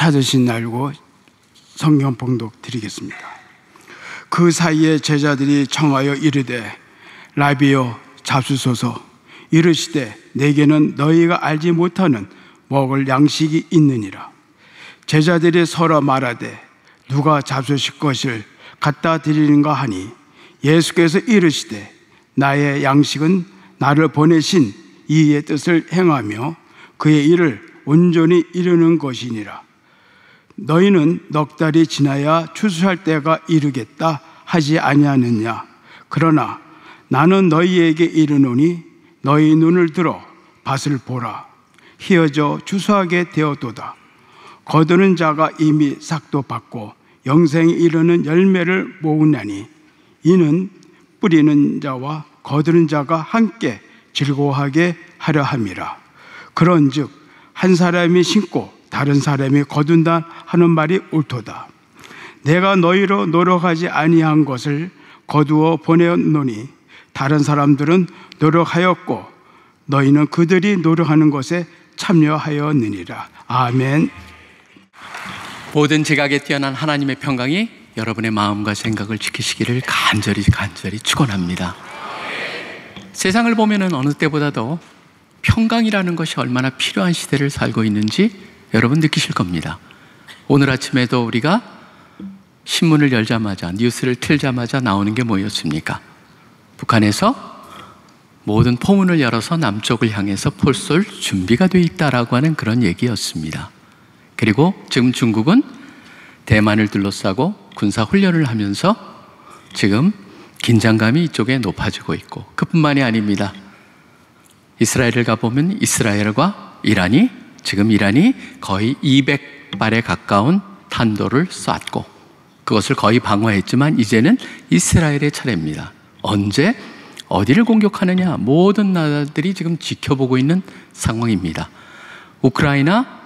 찾으신 날고 성경 봉독 드리겠습니다. 그 사이에 제자들이 청하여 이르되 라비여 잡수소서. 이르시되 내게는 너희가 알지 못하는 먹을 양식이 있느니라. 제자들이 서로 말하되 누가 잡수실 것을 갖다 드리는가 하니 예수께서 이르시되 나의 양식은 나를 보내신 이의 뜻을 행하며 그의 일을 온전히 이루는 것이니라. 너희는 넉 달이 지나야 추수할 때가 이르겠다 하지 아니하느냐. 그러나 나는 너희에게 이르노니 너희 눈을 들어 밭을 보라. 희어져 추수하게 되었도다. 거두는 자가 이미 싹도 받고 영생에 이르는 열매를 모으나니 이는 뿌리는 자와 거두는 자가 함께 즐거워하게 하려 함이라. 그런즉 한 사람이 심고 다른 사람이 거둔다 하는 말이 옳도다. 내가 너희로 노력하지 아니한 것을 거두어 보내었노니 다른 사람들은 노력하였고 너희는 그들이 노력하는 것에 참여하였느니라. 아멘. 모든 지각에 뛰어난 하나님의 평강이 여러분의 마음과 생각을 지키시기를 간절히 축원합니다. 세상을 보면은 어느 때보다도 평강이라는 것이 얼마나 필요한 시대를 살고 있는지 여러분 느끼실 겁니다. 오늘 아침에도 우리가 신문을 열자마자, 뉴스를 틀자마자 나오는 게 뭐였습니까? 북한에서 모든 포문을 열어서 남쪽을 향해서 포 쏠 준비가 돼 있다라고 하는 그런 얘기였습니다. 그리고 지금 중국은 대만을 둘러싸고 군사 훈련을 하면서 지금 긴장감이 이쪽에 높아지고 있고, 그뿐만이 아닙니다. 이스라엘을 가보면 이스라엘과 이란이 거의 200발에 가까운 탄도를 쐈고 그것을 거의 방어했지만 이제는 이스라엘의 차례입니다. 언제 어디를 공격하느냐, 모든 나라들이 지금 지켜보고 있는 상황입니다. 우크라이나,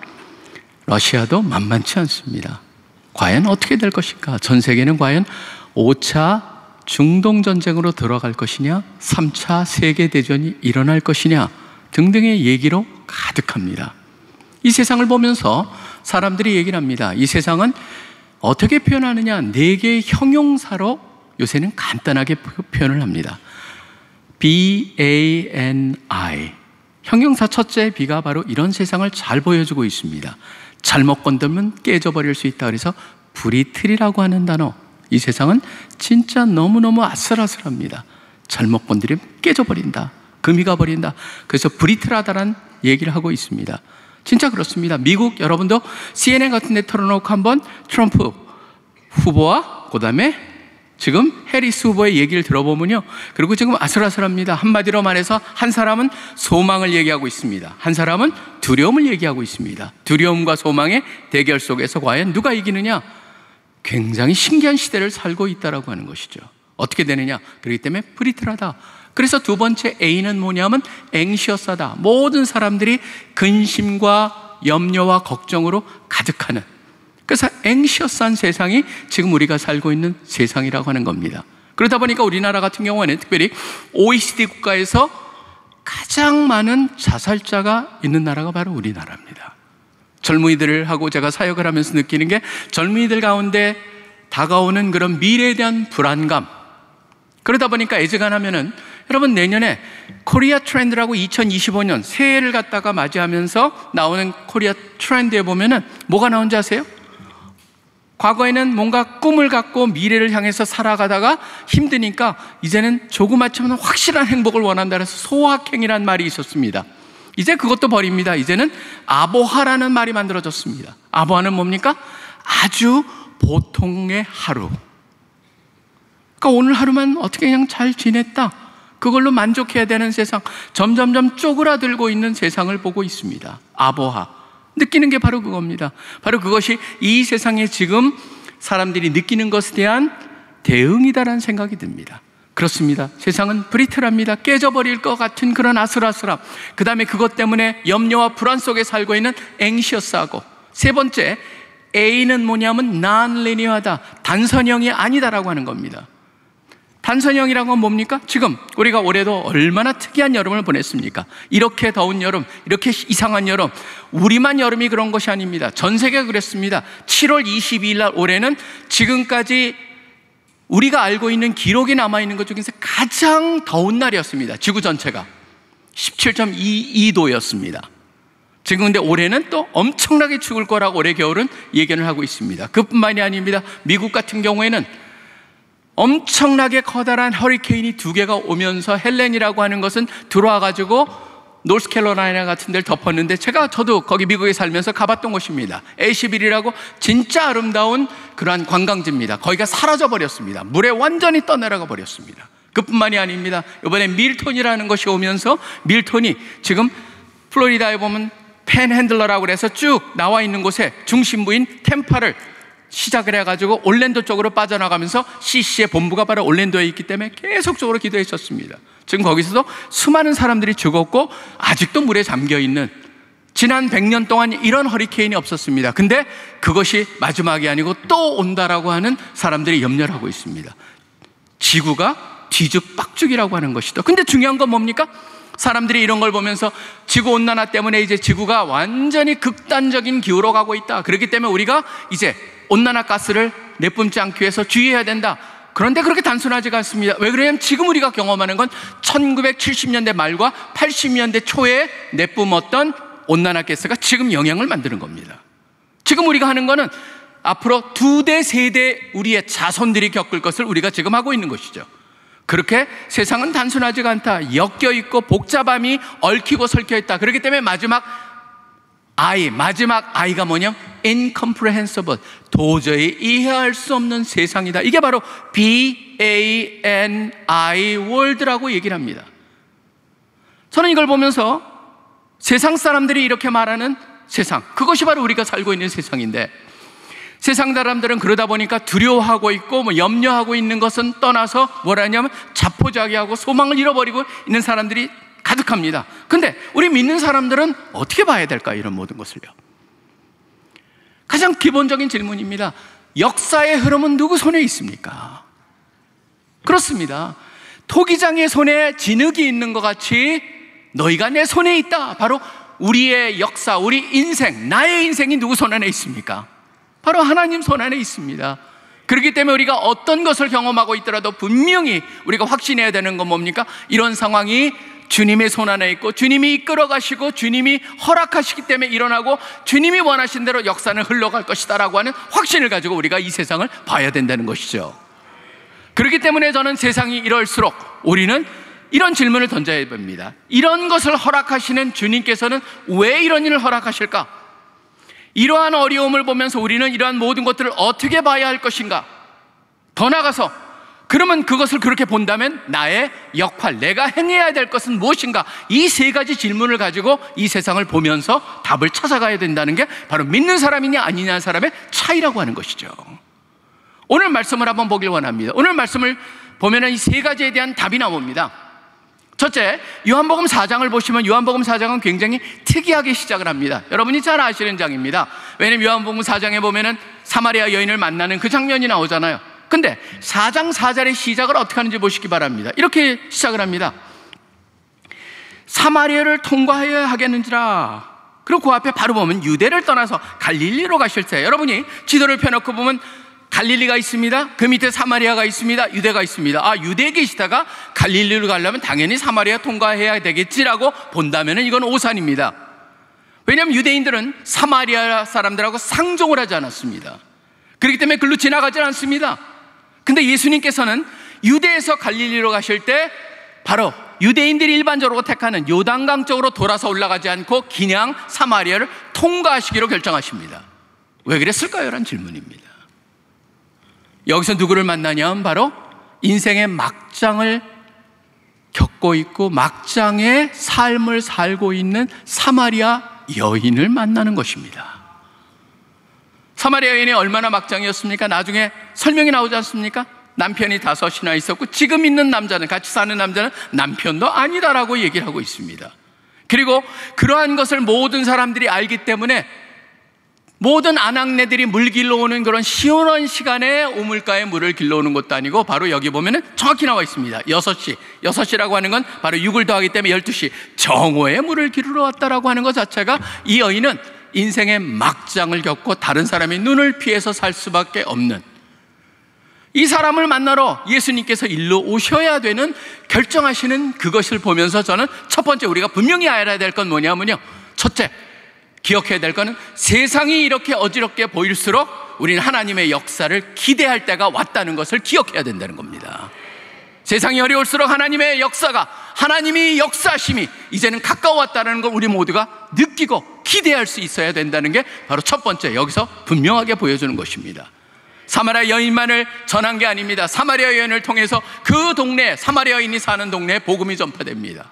러시아도 만만치 않습니다. 과연 어떻게 될 것인가? 전 세계는 과연 5차 중동전쟁으로 들어갈 것이냐, 3차 세계대전이 일어날 것이냐 등등의 얘기로 가득합니다. 이 세상을 보면서 사람들이 얘기를 합니다. 이 세상은 어떻게 표현하느냐, 4개의 형용사로 요새는 간단하게 표현을 합니다. B-A-N-I. 형용사 첫째 B가 바로 이런 세상을 잘 보여주고 있습니다. 잘못 건들면 깨져버릴 수 있다. 그래서 브리틀이라고 하는 단어. 이 세상은 진짜 너무너무 아슬아슬합니다. 잘못 건드리면 깨져버린다. 금이 가버린다. 그래서 브리틀하다라는 얘기를 하고 있습니다. 진짜 그렇습니다. 미국 여러분도 CNN 같은 데 털어놓고 한번 트럼프 후보와 그 다음에 지금 해리스 후보의 얘기를 들어보면요, 그리고 지금 아슬아슬합니다. 한마디로 말해서 한 사람은 소망을 얘기하고 있습니다. 한 사람은 두려움을 얘기하고 있습니다. 두려움과 소망의 대결 속에서 과연 누가 이기느냐? 굉장히 신기한 시대를 살고 있다라고 하는 것이죠. 어떻게 되느냐? 그렇기 때문에 브리틀하다. 그래서 두 번째 A는 뭐냐면 anxious하다. 모든 사람들이 근심과 염려와 걱정으로 가득하는, 그래서 anxious한 세상이 지금 우리가 살고 있는 세상이라고 하는 겁니다. 그러다 보니까 우리나라 같은 경우에는 특별히 OECD 국가에서 가장 많은 자살자가 있는 나라가 바로 우리나라입니다. 젊은이들하고 제가 사역을 하면서 느끼는 게, 젊은이들 가운데 다가오는 그런 미래에 대한 불안감. 그러다 보니까 애지간하면은 여러분, 내년에 코리아 트렌드라고 2025년 새해를 갖다가 맞이하면서 나오는 코리아 트렌드에 보면은 뭐가 나온지 아세요? 과거에는 뭔가 꿈을 갖고 미래를 향해서 살아가다가 힘드니까 이제는 조그맣지만 확실한 행복을 원한다 해서 소확행이라는 말이 있었습니다. 이제 그것도 버립니다. 이제는 아보하라는 말이 만들어졌습니다. 아보하는 뭡니까? 아주 보통의 하루. 그러니까 오늘 하루만 어떻게 그냥 잘 지냈다, 그걸로 만족해야 되는 세상, 점점점 쪼그라들고 있는 세상을 보고 있습니다. 아보하. 느끼는 게 바로 그겁니다. 바로 그것이 이 세상에 지금 사람들이 느끼는 것에 대한 대응이다라는 생각이 듭니다. 그렇습니다. 세상은 브리틀합니다. 깨져버릴 것 같은 그런 아슬아슬함, 그 다음에 그것 때문에 염려와 불안 속에 살고 있는 anxious하고, 세 번째 A는 뭐냐면 non-linear하다. 단선형이 아니다라고 하는 겁니다. 단선형이란 건 뭡니까? 지금 우리가 올해도 얼마나 특이한 여름을 보냈습니까? 이렇게 더운 여름, 이렇게 이상한 여름, 우리만 여름이 그런 것이 아닙니다. 전 세계가 그랬습니다. 7월 22일 날 올해는 지금까지 우리가 알고 있는 기록이 남아있는 것 중에서 가장 더운 날이었습니다. 지구 전체가 17.22도였습니다. 지금 근데 올해는 또 엄청나게 추울 거라고 올해 겨울은 예견을 하고 있습니다. 그뿐만이 아닙니다. 미국 같은 경우에는 엄청나게 커다란 허리케인이 2개가 오면서 헬렌이라고 하는 것은 들어와가지고 노스캐롤라이나 같은 데를 덮었는데, 저도 거기 미국에 살면서 가봤던 곳입니다. 에이시빌이라고 진짜 아름다운 그러한 관광지입니다. 거기가 사라져 버렸습니다. 물에 완전히 떠내려가 버렸습니다. 그뿐만이 아닙니다. 이번에 밀톤이라는 것이 오면서, 밀톤이 지금 플로리다에 보면 팬핸들러라고 그래서 쭉 나와 있는 곳에 중심부인 템파를 시작을 해가지고 올랜도 쪽으로 빠져나가면서 CC의 본부가 바로 올랜도에 있기 때문에 계속적으로 기도했었습니다. 지금 거기서도 수많은 사람들이 죽었고 아직도 물에 잠겨있는, 지난 100년 동안 이런 허리케인이 없었습니다. 근데 그것이 마지막이 아니고 또 온다라고 하는 사람들이 염려를 하고 있습니다. 지구가 뒤죽박죽이라고 하는 것이죠. 근데 중요한 건 뭡니까? 사람들이 이런 걸 보면서 지구온난화 때문에 이제 지구가 완전히 극단적인 기후로 가고 있다. 그렇기 때문에 우리가 이제 온난화 가스를 내뿜지 않기 위해서 주의해야 된다. 그런데 그렇게 단순하지가 않습니다. 왜 그러냐면 지금 우리가 경험하는 건 1970년대 말과 80년대 초에 내뿜었던 온난화 가스가 지금 영향을 만드는 겁니다. 지금 우리가 하는 거는 앞으로 2대, 3대 우리의 자손들이 겪을 것을 우리가 지금 하고 있는 것이죠. 그렇게 세상은 단순하지가 않다. 엮여있고 복잡함이 얽히고 설켜있다. 그렇기 때문에 마지막 아이가 뭐냐면 incomprehensible, 도저히 이해할 수 없는 세상이다. 이게 바로 BANI world라고 얘기를 합니다. 저는 이걸 보면서 세상 사람들이 이렇게 말하는 세상, 그것이 바로 우리가 살고 있는 세상인데, 세상 사람들은 그러다 보니까 두려워하고 있고 염려하고 있는 것은 떠나서 뭐라냐면 자포자기하고 소망을 잃어버리고 있는 사람들이 가득합니다. 근데 우리 믿는 사람들은 어떻게 봐야 될까, 이런 모든 것을요? 가장 기본적인 질문입니다. 역사의 흐름은 누구 손에 있습니까? 그렇습니다. 토기장의 손에 진흙이 있는 것 같이 너희가 내 손에 있다. 바로 우리의 역사, 우리 인생, 나의 인생이 누구 손 안에 있습니까? 바로 하나님 손 안에 있습니다. 그렇기 때문에 우리가 어떤 것을 경험하고 있더라도 분명히 우리가 확신해야 되는 건 뭡니까? 이런 상황이 주님의 손 안에 있고 주님이 이끌어 가시고 주님이 허락하시기 때문에 일어나고 주님이 원하신 대로 역사는 흘러갈 것이다 라고 하는 확신을 가지고 우리가 이 세상을 봐야 된다는 것이죠. 그렇기 때문에 저는 세상이 이럴수록 우리는 이런 질문을 던져야 됩니다. 이런 것을 허락하시는 주님께서는 왜 이런 일을 허락하실까? 이러한 어려움을 보면서 우리는 이러한 모든 것들을 어떻게 봐야 할 것인가? 더 나아가서 그러면 그것을 그렇게 본다면 나의 역할, 내가 행해야 될 것은 무엇인가? 이 3가지 질문을 가지고 이 세상을 보면서 답을 찾아가야 된다는 게 바로 믿는 사람이냐 아니냐는 사람의 차이라고 하는 것이죠. 오늘 말씀을 한번 보길 원합니다. 오늘 말씀을 보면 이 3가지에 대한 답이 나옵니다. 첫째, 요한복음 4장을 보시면 요한복음 4장은 굉장히 특이하게 시작을 합니다. 여러분이 잘 아시는 장입니다. 왜냐하면 요한복음 4장에 보면은 사마리아 여인을 만나는 그 장면이 나오잖아요. 근데 4장 4절의 시작을 어떻게 하는지 보시기 바랍니다. 이렇게 시작을 합니다. 사마리아를 통과해야 하겠는지라. 그리고 그 앞에 바로 보면 유대를 떠나서 갈릴리로 가실 때, 여러분이 지도를 펴놓고 보면 갈릴리가 있습니다. 그 밑에 사마리아가 있습니다. 유대가 있습니다. 유대에 계시다가 갈릴리로 가려면 당연히 사마리아 통과해야 되겠지라고 본다면 이건 오산입니다. 왜냐하면 유대인들은 사마리아 사람들하고 상종을 하지 않았습니다. 그렇기 때문에 글로 지나가지 않습니다. 근데 예수님께서는 유대에서 갈릴리로 가실 때 바로 유대인들이 일반적으로 택하는 요단강 쪽으로 돌아서 올라가지 않고 그냥 사마리아를 통과하시기로 결정하십니다. 왜 그랬을까요? 라는 질문입니다. 여기서 누구를 만나냐면 바로 인생의 막장을 겪고 있고 막장의 삶을 살고 있는 사마리아 여인을 만나는 것입니다. 사마리아 여인이 얼마나 막장이었습니까? 나중에 설명이 나오지 않습니까? 남편이 5이나 있었고 지금 있는 남자는, 같이 사는 남자는 남편도 아니다라고 얘기를 하고 있습니다. 그리고 그러한 것을 모든 사람들이 알기 때문에 모든 아낙네들이 물 길러 오는 그런 시원한 시간에 우물가에 물을 길러 오는 것도 아니고 바로 여기 보면은 정확히 나와 있습니다. 6시. 6시라고 하는 건 바로 6을 더하기 때문에 12시. 정오에 물을 기르러 왔다라고 하는 것 자체가 이 여인은 인생의 막장을 겪고 다른 사람의 눈을 피해서 살 수밖에 없는, 이 사람을 만나러 예수님께서 일로 오셔야 되는 결정하시는 그것을 보면서 저는 첫 번째 우리가 분명히 알아야 될 건 뭐냐면요, 첫째 기억해야 될 거는 세상이 이렇게 어지럽게 보일수록 우리는 하나님의 역사를 기대할 때가 왔다는 것을 기억해야 된다는 겁니다. 세상이 어려울수록 하나님의 역사가, 하나님이 역사하심이 이제는 가까웠다는 걸 우리 모두가 느끼고 기대할 수 있어야 된다는 게 바로 첫 번째 여기서 분명하게 보여주는 것입니다. 사마리아 여인만을 전한 게 아닙니다. 사마리아 여인을 통해서 그 동네, 사마리아 여인이 사는 동네에 복음이 전파됩니다.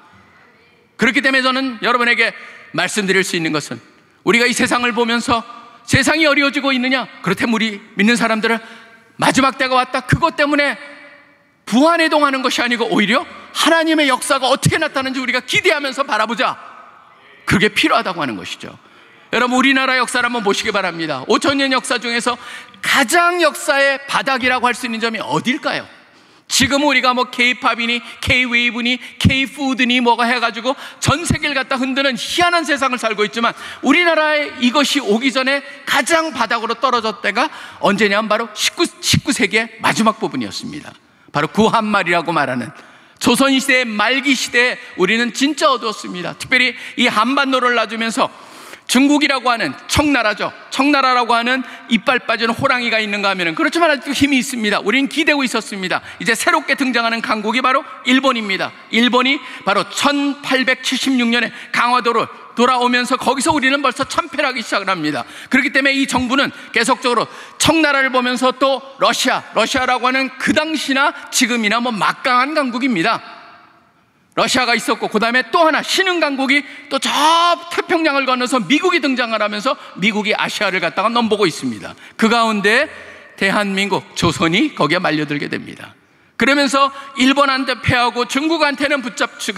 그렇기 때문에 저는 여러분에게 말씀드릴 수 있는 것은, 우리가 이 세상을 보면서 세상이 어려워지고 있느냐? 그렇다면 우리 믿는 사람들은 마지막 때가 왔다, 그것 때문에 부안해동하는 것이 아니고 오히려 하나님의 역사가 어떻게 나타나는지 우리가 기대하면서 바라보자, 그게 필요하다고 하는 것이죠. 여러분, 우리나라 역사를 한번 보시기 바랍니다. 5,000년 역사 중에서 가장 역사의 바닥이라고 할 수 있는 점이 어딜까요? 지금 우리가 뭐 K-팝이니 K-웨이브니 K-푸드니 뭐가 해가지고 전 세계를 갖다 흔드는 희한한 세상을 살고 있지만, 우리나라에 이것이 오기 전에 가장 바닥으로 떨어졌을 때가 언제냐면 바로 19세기의 마지막 부분이었습니다. 바로 구한말이라고 말하는 조선시대의 말기 시대에 우리는 진짜 어두웠습니다. 특별히 이 한반도를 놔주면서 중국이라고 하는 청나라죠. 청나라라고 하는 이빨 빠진 호랑이가 있는가 하면은 그렇지만 아직도 힘이 있습니다. 우리는 기대고 있었습니다. 이제 새롭게 등장하는 강국이 바로 일본입니다. 일본이 바로 1876년에 강화도를 돌아오면서 거기서 우리는 벌써 참패를 하기 시작을 합니다. 그렇기 때문에 이 정부는 계속적으로 청나라를 보면서 또 러시아라고 하는 그 당시나 지금이나 뭐 막강한 강국입니다. 러시아가 있었고, 그 다음에 또 하나 신흥 강국이 또 저 태평양을 건너서 미국이 등장을 하면서 미국이 아시아를 갖다가 넘보고 있습니다. 그 가운데 대한민국, 조선이 거기에 말려들게 됩니다. 그러면서 일본한테 패하고 중국한테는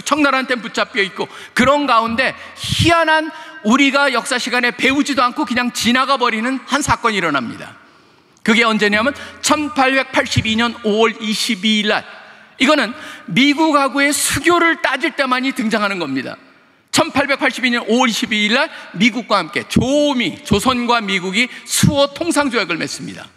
청나라한테는 붙잡혀 있고, 그런 가운데 희한한, 우리가 역사 시간에 배우지도 않고 그냥 지나가 버리는 한 사건이 일어납니다. 그게 언제냐면 1882년 5월 22일 날, 이거는 미국하고의 수교를 따질 때만이 등장하는 겁니다. 1882년 5월 22일 날 미국과 함께 조선과 미국이 수호 통상조약을 맺습니다.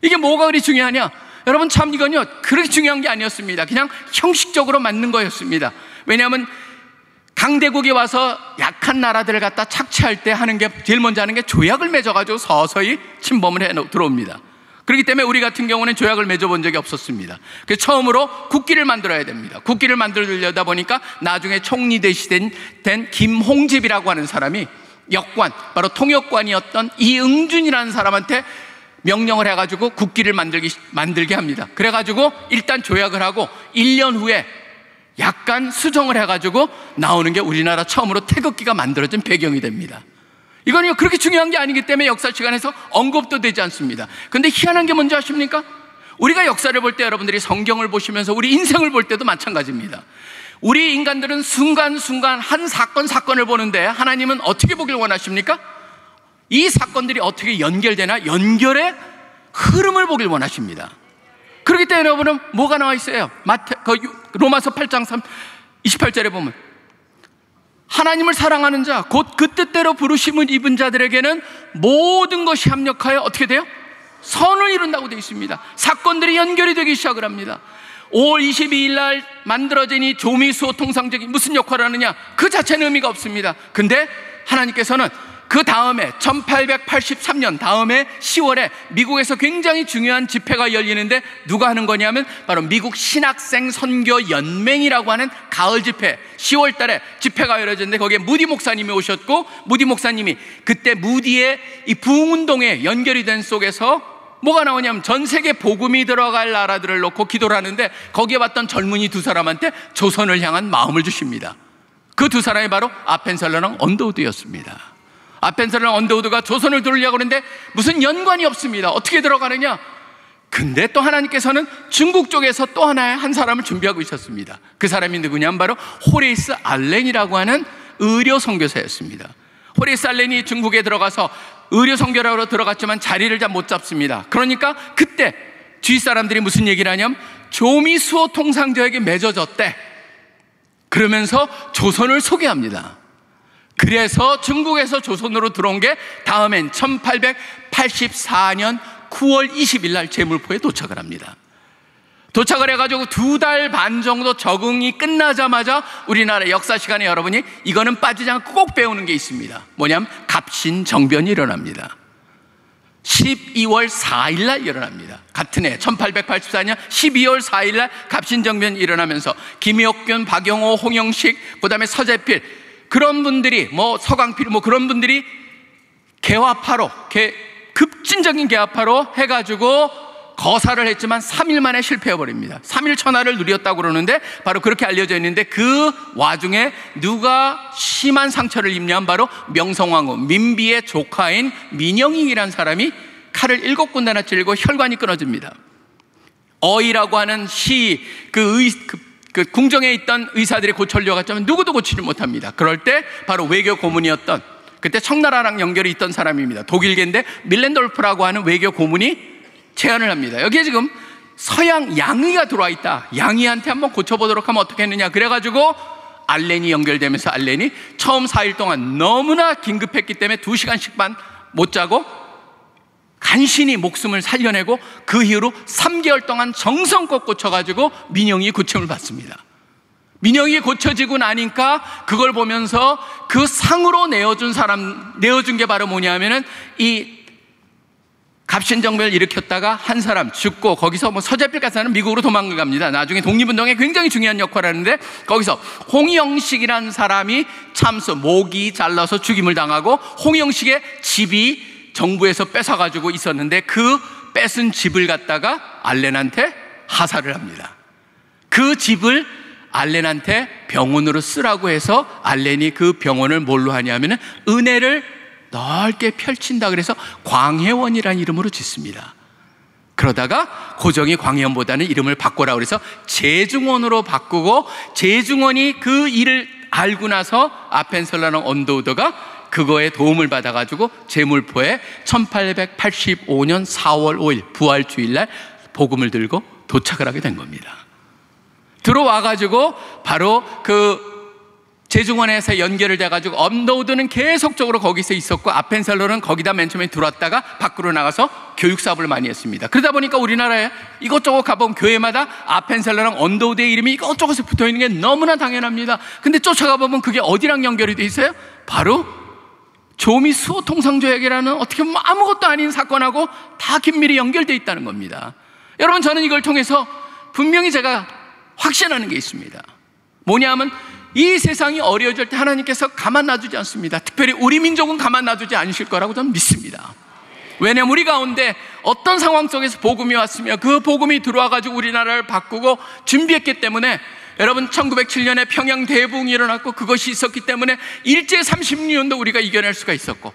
이게 뭐가 그리 중요하냐? 여러분, 참 이건요 그렇게 중요한 게 아니었습니다. 그냥 형식적으로 맞는 거였습니다. 왜냐하면 강대국이 와서 약한 나라들을 갖다 착취할 때 하는 게, 제일 먼저 하는 게 조약을 맺어가지고 서서히 침범을 해 들어옵니다. 그렇기 때문에 우리 같은 경우는 조약을 맺어본 적이 없었습니다. 그래서 처음으로 국기를 만들어야 됩니다. 국기를 만들려다 보니까 나중에 총리 대신 된 김홍집이라고 하는 사람이 역관, 바로 통역관이었던 이응준이라는 사람한테 명령을 해가지고 국기를 만들게 합니다. 그래가지고 일단 조약을 하고 1년 후에 약간 수정을 해가지고 나오는 게 우리나라 처음으로 태극기가 만들어진 배경이 됩니다. 이건 그렇게 중요한 게 아니기 때문에 역사 시간에서 언급도 되지 않습니다. 그런데 희한한 게 뭔지 아십니까? 우리가 역사를 볼 때, 여러분들이 성경을 보시면서 우리 인생을 볼 때도 마찬가지입니다. 우리 인간들은 순간순간 한 사건을 보는데 하나님은 어떻게 보길 원하십니까? 이 사건들이 어떻게 연결되나, 연결의 흐름을 보길 원하십니다. 그렇기 때문에 여러분은 뭐가 나와 있어요? 로마서 8장 28절에 보면 하나님을 사랑하는 자, 곧 그 뜻대로 부르심을 입은 자들에게는 모든 것이 합력하여 어떻게 돼요? 선을 이룬다고 되어 있습니다. 사건들이 연결이 되기 시작을 합니다. 5월 22일 날 만들어진 이 조미수호 통상적이 무슨 역할을 하느냐, 그 자체는 의미가 없습니다. 근데 하나님께서는 그 다음에 1883년 다음에 10월에 미국에서 굉장히 중요한 집회가 열리는데 누가 하는 거냐면 바로 미국 신학생 선교 연맹이라고 하는 가을 집회, 10월 달에 집회가 열어졌는데 거기에 무디 목사님이 오셨고, 무디 목사님이 그때 무디의 이 부흥운동에 연결이 된 속에서 뭐가 나오냐면 전 세계 복음이 들어갈 나라들을 놓고 기도를 하는데 거기에 왔던 젊은이 두 사람한테 조선을 향한 마음을 주십니다. 그 두 사람이 바로 아펜셀러랑 언더우드였습니다. 아펜셀러랑 언더우드가 조선을 들으려고 하는데 무슨 연관이 없습니다. 어떻게 들어가느냐? 근데 또 하나님께서는 중국 쪽에서 또 하나의 한 사람을 준비하고 있었습니다. 그 사람이 누구냐면 바로 호레이스 알렌이라고 하는 의료 선교사였습니다. 호레스 알렌이 중국에 들어가서 의료 선교라로 들어갔지만 자리를 잘 못 잡습니다. 그러니까 그때 주위 사람들이 무슨 얘기를 하냐면 조미수호 통상저에게 맺어졌대. 그러면서 조선을 소개합니다. 그래서 중국에서 조선으로 들어온 게 다음엔 1884년 9월 20일 날 제물포에 도착을 합니다. 도착을 해가지고 2달 반 정도 적응이 끝나자마자 우리나라 역사 시간에 여러분이 이거는 빠지지 않고 꼭 배우는 게 있습니다. 뭐냐면 갑신정변이 일어납니다. 12월 4일 날 일어납니다. 같은 해 1884년 12월 4일 날 갑신정변이 일어나면서 김혁균, 박영호, 홍영식, 그다음에 서재필 그런 분들이 서광필 그런 분들이 개화파로 급진적인 개화파로 해가지고 거사를 했지만 3일 만에 실패해버립니다. 3일 천하를 누렸다고 그러는데 바로 그렇게 알려져 있는데 그 와중에 누가 심한 상처를 입냐면 바로 명성황후 민비의 조카인 민영익이라는 사람이 칼을 7군데나 찔리고 혈관이 끊어집니다. 어이라고 하는 그 궁정에 있던 의사들이 고쳐려 갔지만 누구도 고치지 못합니다. 그럴 때 바로 외교 고문이었던 그때 청나라랑 연결이 있던 사람입니다. 독일계인데 밀렌돌프라고 하는 외교 고문이 제안을 합니다. 여기에 지금 서양 양의가 들어와 있다. 양의한테 한번 고쳐보도록 하면 어떻게 했느냐. 그래가지고 알렌이 연결되면서 알렌이 처음 4일 동안 너무나 긴급했기 때문에 2시간씩 반 못 자고 간신히 목숨을 살려내고 그 이후로 3개월 동안 정성껏 고쳐가지고 민영이 고침을 받습니다. 민영이 고쳐지고 나니까 그걸 보면서 그 상으로 내어준 게 바로 뭐냐면은 이 갑신정변을 일으켰다가 한 사람 죽고 거기서 서재필 같은 사람은 미국으로 도망갑니다. 나중에 독립운동에 굉장히 중요한 역할을 하는데 거기서 홍영식이라는 사람이 참수 목이 잘라서 죽임을 당하고 홍영식의 집이 정부에서 뺏어가지고 있었는데 그 뺏은 집을 갖다가 알렌한테 하사를 합니다. 그 집을 알렌한테 병원으로 쓰라고 해서 알렌이 그 병원을 뭘로 하냐면은 은혜를 넓게 펼친다 그래서 광해원이라는 이름으로 짓습니다. 그러다가 고정이 광해원보다는 이름을 바꿔라 그래서 제중원으로 바꾸고 제중원이 그 일을 알고 나서 아펜셀러랑 언더우더가 그거에 도움을 받아가지고 제물포에 1885년 4월 5일 부활주일날 복음을 들고 도착을 하게 된 겁니다. 들어와가지고 바로 그 제중원에서 연결을 돼가지고 언더우드는 계속적으로 거기서 있었고 아펜셀러는 거기다 맨 처음에 들어왔다가 밖으로 나가서 교육사업을 많이 했습니다. 그러다 보니까 우리나라에 이것저것 가보면 교회마다 아펜셀러랑 언더우드의 이름이 이것저것에 붙어있는 게 너무나 당연합니다. 근데 쫓아가 보면 그게 어디랑 연결이 돼 있어요? 바로 조미수호 통상조약이라는 어떻게 보면 아무것도 아닌 사건하고 다 긴밀히 연결되어 있다는 겁니다. 여러분 저는 이걸 통해서 분명히 제가 확신하는 게 있습니다. 뭐냐면 이 세상이 어려워질 때 하나님께서 가만 놔두지 않습니다. 특별히 우리 민족은 가만 놔두지 않으실 거라고 저는 믿습니다. 왜냐하면 우리 가운데 어떤 상황 속에서 복음이 왔으며 그 복음이 들어와가지고 우리나라를 바꾸고 준비했기 때문에 여러분 1907년에 평양 대붕이 일어났고 그것이 있었기 때문에 일제 36년도 우리가 이겨낼 수가 있었고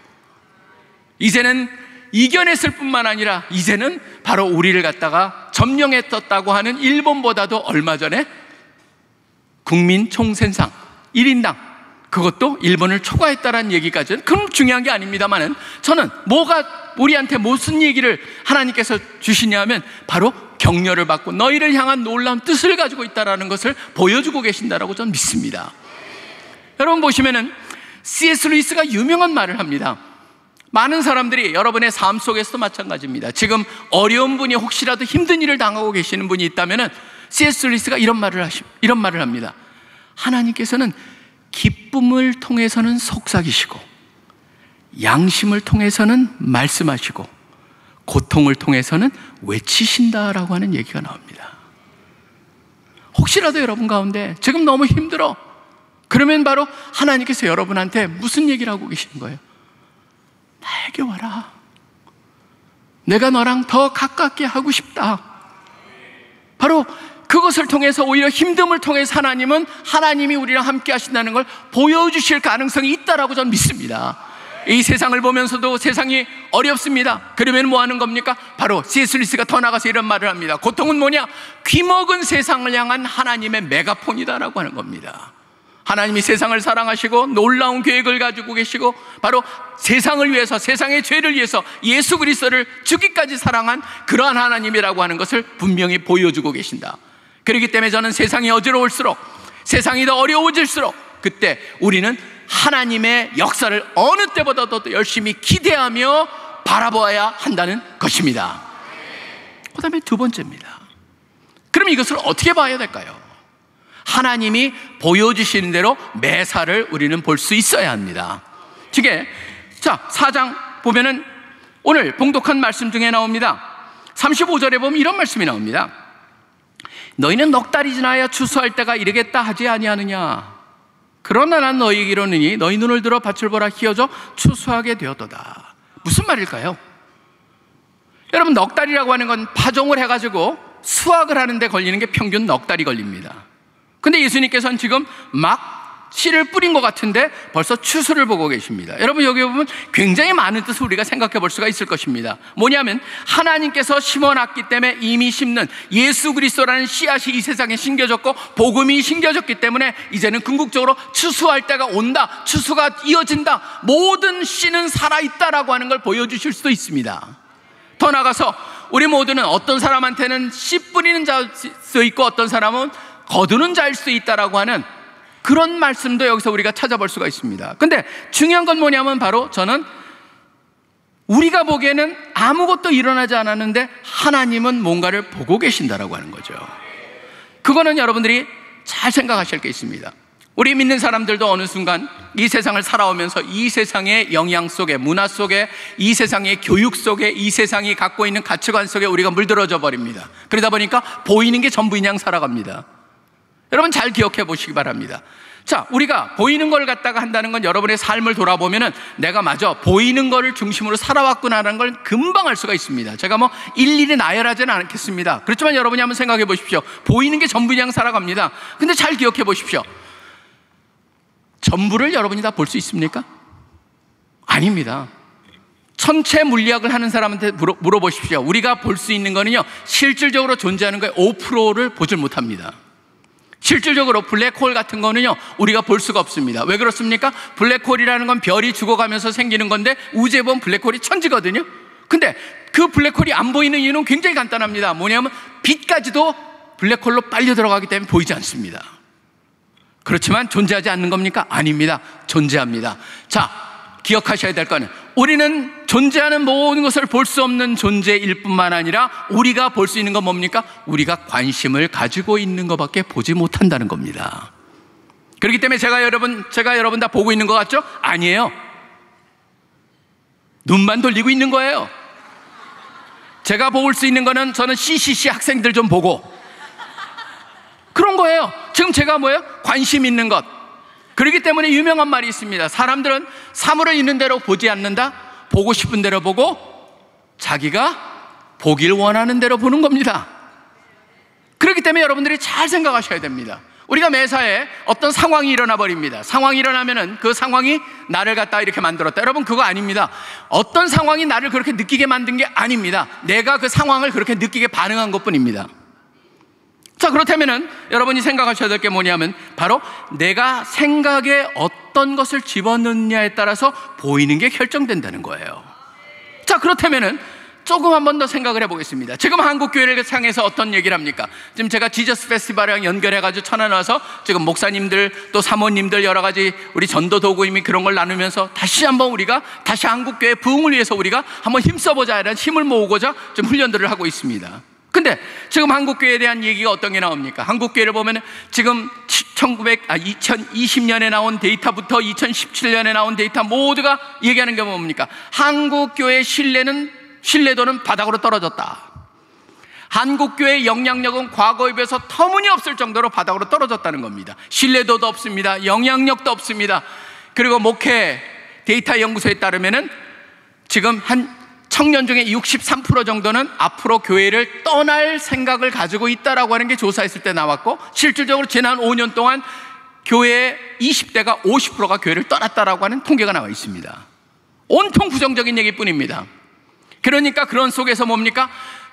이제는 이겨냈을 뿐만 아니라 이제는 바로 우리를 갖다가 점령했었다고 하는 일본보다도 얼마 전에 국민 총생산 1인당 그것도 일본을 초과했다라는 얘기까지는 그럼 중요한 게 아닙니다만은 저는 뭐가 우리한테 무슨 얘기를 하나님께서 주시냐면 바로 격려를 받고 너희를 향한 놀라운 뜻을 가지고 있다라는 것을 보여주고 계신다라고 저는 믿습니다. 여러분 보시면은 C.S. 루이스가 유명한 말을 합니다. 많은 사람들이 여러분의 삶 속에서도 마찬가지입니다. 지금 어려운 분이 혹시라도 힘든 일을 당하고 계시는 분이 있다면은 C.S. 루이스가 이런 말을 합니다. 하나님께서는 기쁨을 통해서는 속삭이시고 양심을 통해서는 말씀하시고 고통을 통해서는 외치신다라고 하는 얘기가 나옵니다. 혹시라도 여러분 가운데 지금 너무 힘들어 그러면 바로 하나님께서 여러분한테 무슨 얘기를 하고 계시는 거예요? 나에게 와라. 내가 너랑 더 가깝게 하고 싶다. 바로 그것을 통해서 오히려 힘듦을 통해서 하나님이 우리랑 함께 하신다는 걸 보여주실 가능성이 있다라고 저는 믿습니다. 이 세상을 보면서도 세상이 어렵습니다. 그러면 뭐 하는 겁니까? 바로 C.S. 루이스가 더 나가서 이런 말을 합니다. 고통은 뭐냐? 귀먹은 세상을 향한 하나님의 메가폰이다라고 하는 겁니다. 하나님이 세상을 사랑하시고 놀라운 계획을 가지고 계시고 바로 세상을 위해서, 세상의 죄를 위해서 예수 그리스도를 주기까지 사랑한 그러한 하나님이라고 하는 것을 분명히 보여주고 계신다. 그렇기 때문에 저는 세상이 어지러울수록, 세상이 더 어려워질수록 그때 우리는 하나님의 역사를 어느 때보다도 더 열심히 기대하며 바라보아야 한다는 것입니다. 그 다음에 두 번째입니다. 그럼 이것을 어떻게 봐야 될까요? 하나님이 보여주시는 대로 매사를 우리는 볼 수 있어야 합니다. 자, 4장 보면은 오늘 봉독한 말씀 중에 나옵니다. 35절에 보면 이런 말씀이 나옵니다. 너희는 넉 달이 지나야 추수할 때가 이르겠다 하지 아니하느냐. 그러나 난 너희에게 이르노니 너희 눈을 들어 밭을 보라, 희어져 추수하게 되었도다. 무슨 말일까요? 여러분, 넉 달이라고 하는 건 파종을 해가지고 수확을 하는데 걸리는 게 평균 넉 달이 걸립니다. 근데 예수님께서는 지금 막 씨를 뿌린 것 같은데 벌써 추수를 보고 계십니다. 여러분, 여기 보면 굉장히 많은 뜻을 우리가 생각해 볼 수가 있을 것입니다. 뭐냐면 하나님께서 심어놨기 때문에 이미 심는 예수 그리스도라는 씨앗이 이 세상에 심겨졌고 복음이 심겨졌기 때문에 이제는 궁극적으로 추수할 때가 온다, 추수가 이어진다, 모든 씨는 살아있다라고 하는 걸 보여주실 수도 있습니다. 더 나아가서 우리 모두는 어떤 사람한테는 씨 뿌리는 자일 수 있고 어떤 사람은 거두는 자일 수 있다라고 하는 그런 말씀도 여기서 우리가 찾아볼 수가 있습니다. 근데 중요한 건 뭐냐면 바로 저는 우리가 보기에는 아무것도 일어나지 않았는데 하나님은 뭔가를 보고 계신다라고 하는 거죠. 그거는 여러분들이 잘 생각하실 게 있습니다. 우리 믿는 사람들도 어느 순간 이 세상을 살아오면서 이 세상의 영향 속에, 문화 속에, 이 세상의 교육 속에, 이 세상이 갖고 있는 가치관 속에 우리가 물들어져 버립니다. 그러다 보니까 보이는 게 전부인 양 살아갑니다. 여러분, 잘 기억해 보시기 바랍니다. 자, 우리가 보이는 걸 갖다가 한다는 건 여러분의 삶을 돌아보면은 내가 맞아 보이는 거를 중심으로 살아왔구나라는 걸 금방 알 수가 있습니다. 제가 뭐 일일이 나열하지는 않겠습니다. 그렇지만 여러분이 한번 생각해 보십시오. 보이는 게 전부인 양 살아갑니다. 근데 잘 기억해 보십시오. 전부를 여러분이 다 볼 수 있습니까? 아닙니다. 천체 물리학을 하는 사람한테 물어보십시오. 우리가 볼 수 있는 거는요, 실질적으로 존재하는 거에 5%를 보질 못합니다. 실질적으로 블랙홀 같은 거는요, 우리가 볼 수가 없습니다. 왜 그렇습니까? 블랙홀이라는 건 별이 죽어가면서 생기는 건데 우주에 보면 블랙홀이 천지거든요. 근데 그 블랙홀이 안 보이는 이유는 굉장히 간단합니다. 뭐냐면 빛까지도 블랙홀로 빨려 들어가기 때문에 보이지 않습니다. 그렇지만 존재하지 않는 겁니까? 아닙니다. 존재합니다. 자, 기억하셔야 될 거는 우리는 존재하는 모든 것을 볼 수 없는 존재일 뿐만 아니라 우리가 볼 수 있는 건 뭡니까? 우리가 관심을 가지고 있는 것밖에 보지 못한다는 겁니다. 그렇기 때문에 제가 여러분 다 보고 있는 것 같죠? 아니에요. 눈만 돌리고 있는 거예요. 제가 볼 수 있는 거는 저는 CCC 학생들 좀 보고 그런 거예요. 지금 제가 뭐예요? 관심 있는 것. 그렇기 때문에 유명한 말이 있습니다. 사람들은 사물을 있는 대로 보지 않는다. 보고 싶은 대로 보고 자기가 보길 원하는 대로 보는 겁니다. 그렇기 때문에 여러분들이 잘 생각하셔야 됩니다. 우리가 매사에 어떤 상황이 일어나 버립니다. 상황이 일어나면은 그 상황이 나를 갖다 이렇게 만들었다. 여러분, 그거 아닙니다. 어떤 상황이 나를 그렇게 느끼게 만든 게 아닙니다. 내가 그 상황을 그렇게 느끼게 반응한 것뿐입니다. 자, 그렇다면은 여러분이 생각하셔야 될 게 뭐냐면 바로 내가 생각에 어떤 것을 집어넣느냐에 따라서 보이는 게 결정된다는 거예요. 자, 그렇다면은 조금 한 번 더 생각을 해보겠습니다. 지금 한국교회를 향해서 어떤 얘기를 합니까? 지금 제가 지저스 페스티벌이랑 연결해가지고 천안 와서 지금 목사님들 또 사모님들 여러 가지 우리 전도 도구임이 그런 걸 나누면서 다시 한번 우리가 다시 한국교회 부흥을 위해서 우리가 한번 힘써보자 이런 힘을 모으고자 좀 훈련들을 하고 있습니다. 근데 지금 한국교회에 대한 얘기가 어떤 게 나옵니까? 한국교회를 보면 지금 2020년에 나온 데이터부터 2017년에 나온 데이터 모두가 얘기하는 게 뭡니까? 한국교회의 신뢰도는 바닥으로 떨어졌다. 한국교회의 영향력은 과거에 비해서 터무니없을 정도로 바닥으로 떨어졌다는 겁니다. 신뢰도도 없습니다. 영향력도 없습니다. 그리고 목회 데이터 연구소에 따르면은 지금 한 청년 중에 63% 정도는 앞으로 교회를 떠날 생각을 가지고 있다라고 하는 게 조사했을 때 나왔고, 실질적으로 지난 5년 동안 교회의 20대가 50%가 교회를 떠났다라고 하는 통계가 나와 있습니다. 온통 부정적인 얘기뿐입니다. 그러니까 그런 속에서 뭡니까?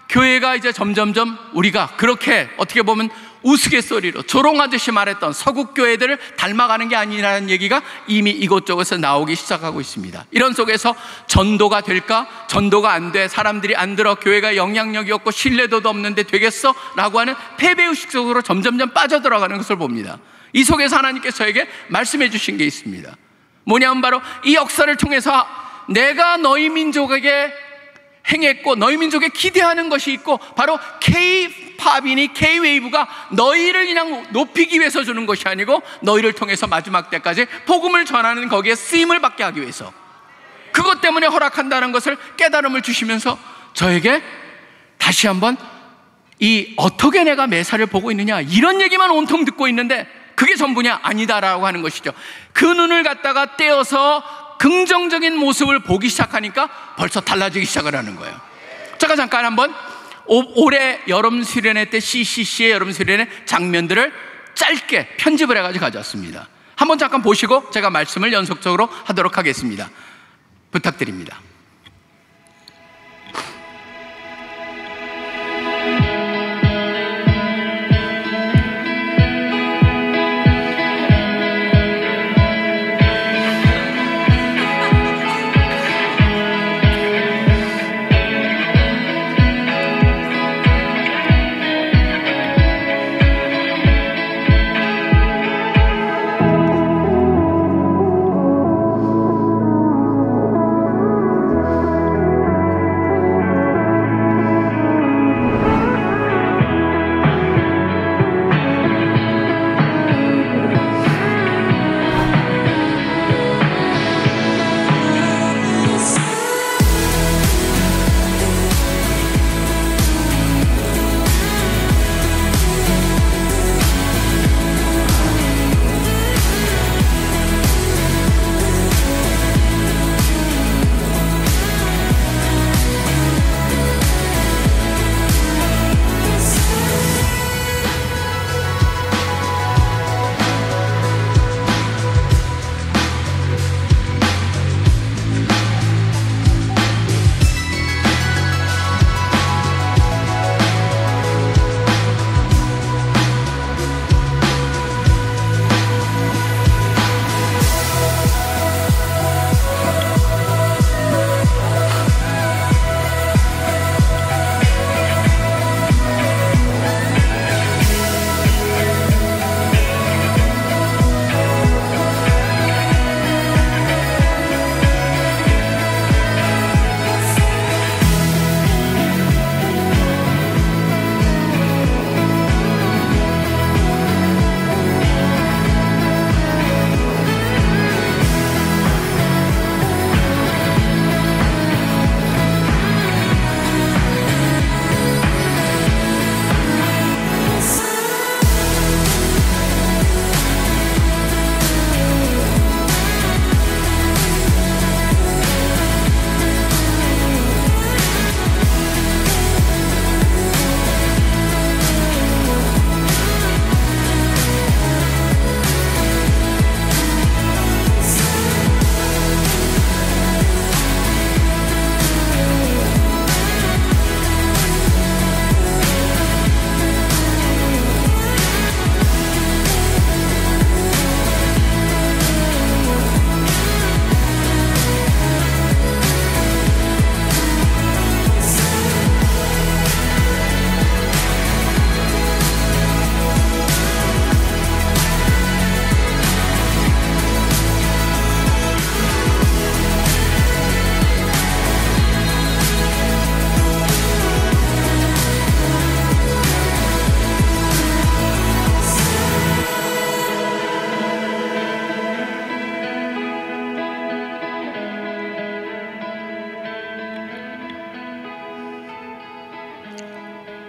교회가 이제 점점점 우리가 그렇게 어떻게 보면 우스갯소리로 조롱하듯이 말했던 서구 교회들을 닮아가는 게 아니라는 얘기가 이미 이곳저곳에서 나오기 시작하고 있습니다. 이런 속에서 전도가 될까? 전도가 안 돼. 사람들이 안 들어. 교회가 영향력이 없고 신뢰도도 없는데 되겠어? 라고 하는 패배의식 속으로 점점점 빠져들어가는 것을 봅니다. 이 속에서 하나님께서 저에게 말씀해 주신 게 있습니다. 뭐냐면 바로 이 역사를 통해서 내가 너희 민족에게 행했고 너희 민족에 기대하는 것이 있고, 바로 K-팝이니 K-웨이브가 너희를 그냥 높이기 위해서 주는 것이 아니고 너희를 통해서 마지막 때까지 복음을 전하는 거기에 쓰임을 받게 하기 위해서, 그것 때문에 허락한다는 것을 깨달음을 주시면서 저에게 다시 한번 이 어떻게 내가 매사를 보고 있느냐, 이런 얘기만 온통 듣고 있는데 그게 전부냐? 아니다라고 하는 것이죠. 그 눈을 갖다가 떼어서 긍정적인 모습을 보기 시작하니까 벌써 달라지기 시작을 하는 거예요. 제가 잠깐 한번 올해 여름 수련회 때 CCC의 여름 수련회 장면들을 짧게 편집을 해가지고 가져왔습니다. 한번 잠깐 보시고 제가 말씀을 연속적으로 하도록 하겠습니다. 부탁드립니다.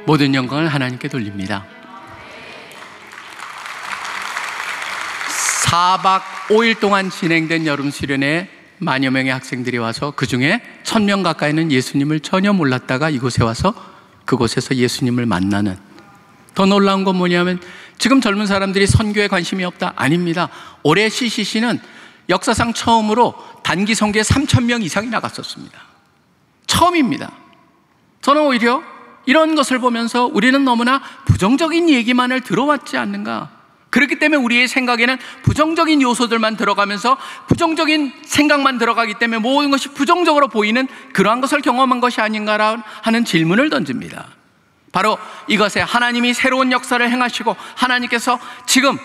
모든 영광을 하나님께 돌립니다. 4박 5일 동안 진행된 여름 수련회에 만여 명의 학생들이 와서 그 중에 1000명 가까이는 예수님을 전혀 몰랐다가 이곳에 와서 그곳에서 예수님을 만나는, 더 놀라운 건 뭐냐면 지금 젊은 사람들이 선교에 관심이 없다? 아닙니다. 올해 CCC는 역사상 처음으로 단기 선교에 3000명 이상이 나갔었습니다. 처음입니다. 저는 오히려 이런 것을 보면서 우리는 너무나 부정적인 얘기만을 들어왔지 않는가? 그렇기 때문에 우리의 생각에는 부정적인 요소들만 들어가면서 부정적인 생각만 들어가기 때문에 모든 것이 부정적으로 보이는 그러한 것을 경험한 것이 아닌가 하는 질문을 던집니다. 바로 이것에 하나님이 새로운 역사를 행하시고 하나님께서 지금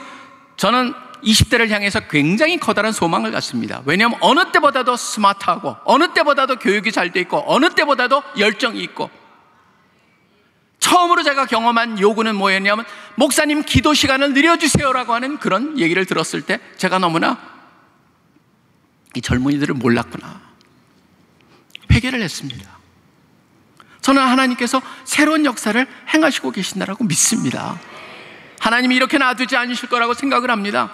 저는 20대를 향해서 굉장히 커다란 소망을 갖습니다. 왜냐하면 어느 때보다도 스마트하고 어느 때보다도 교육이 잘 돼 있고 어느 때보다도 열정이 있고, 처음으로 제가 경험한 요구는 뭐였냐면 목사님 기도 시간을 늘려주세요라고 하는 그런 얘기를 들었을 때 제가 너무나 이 젊은이들을 몰랐구나 회개를 했습니다. 저는 하나님께서 새로운 역사를 행하시고 계신다라고 믿습니다. 하나님이 이렇게 놔두지 않으실 거라고 생각을 합니다.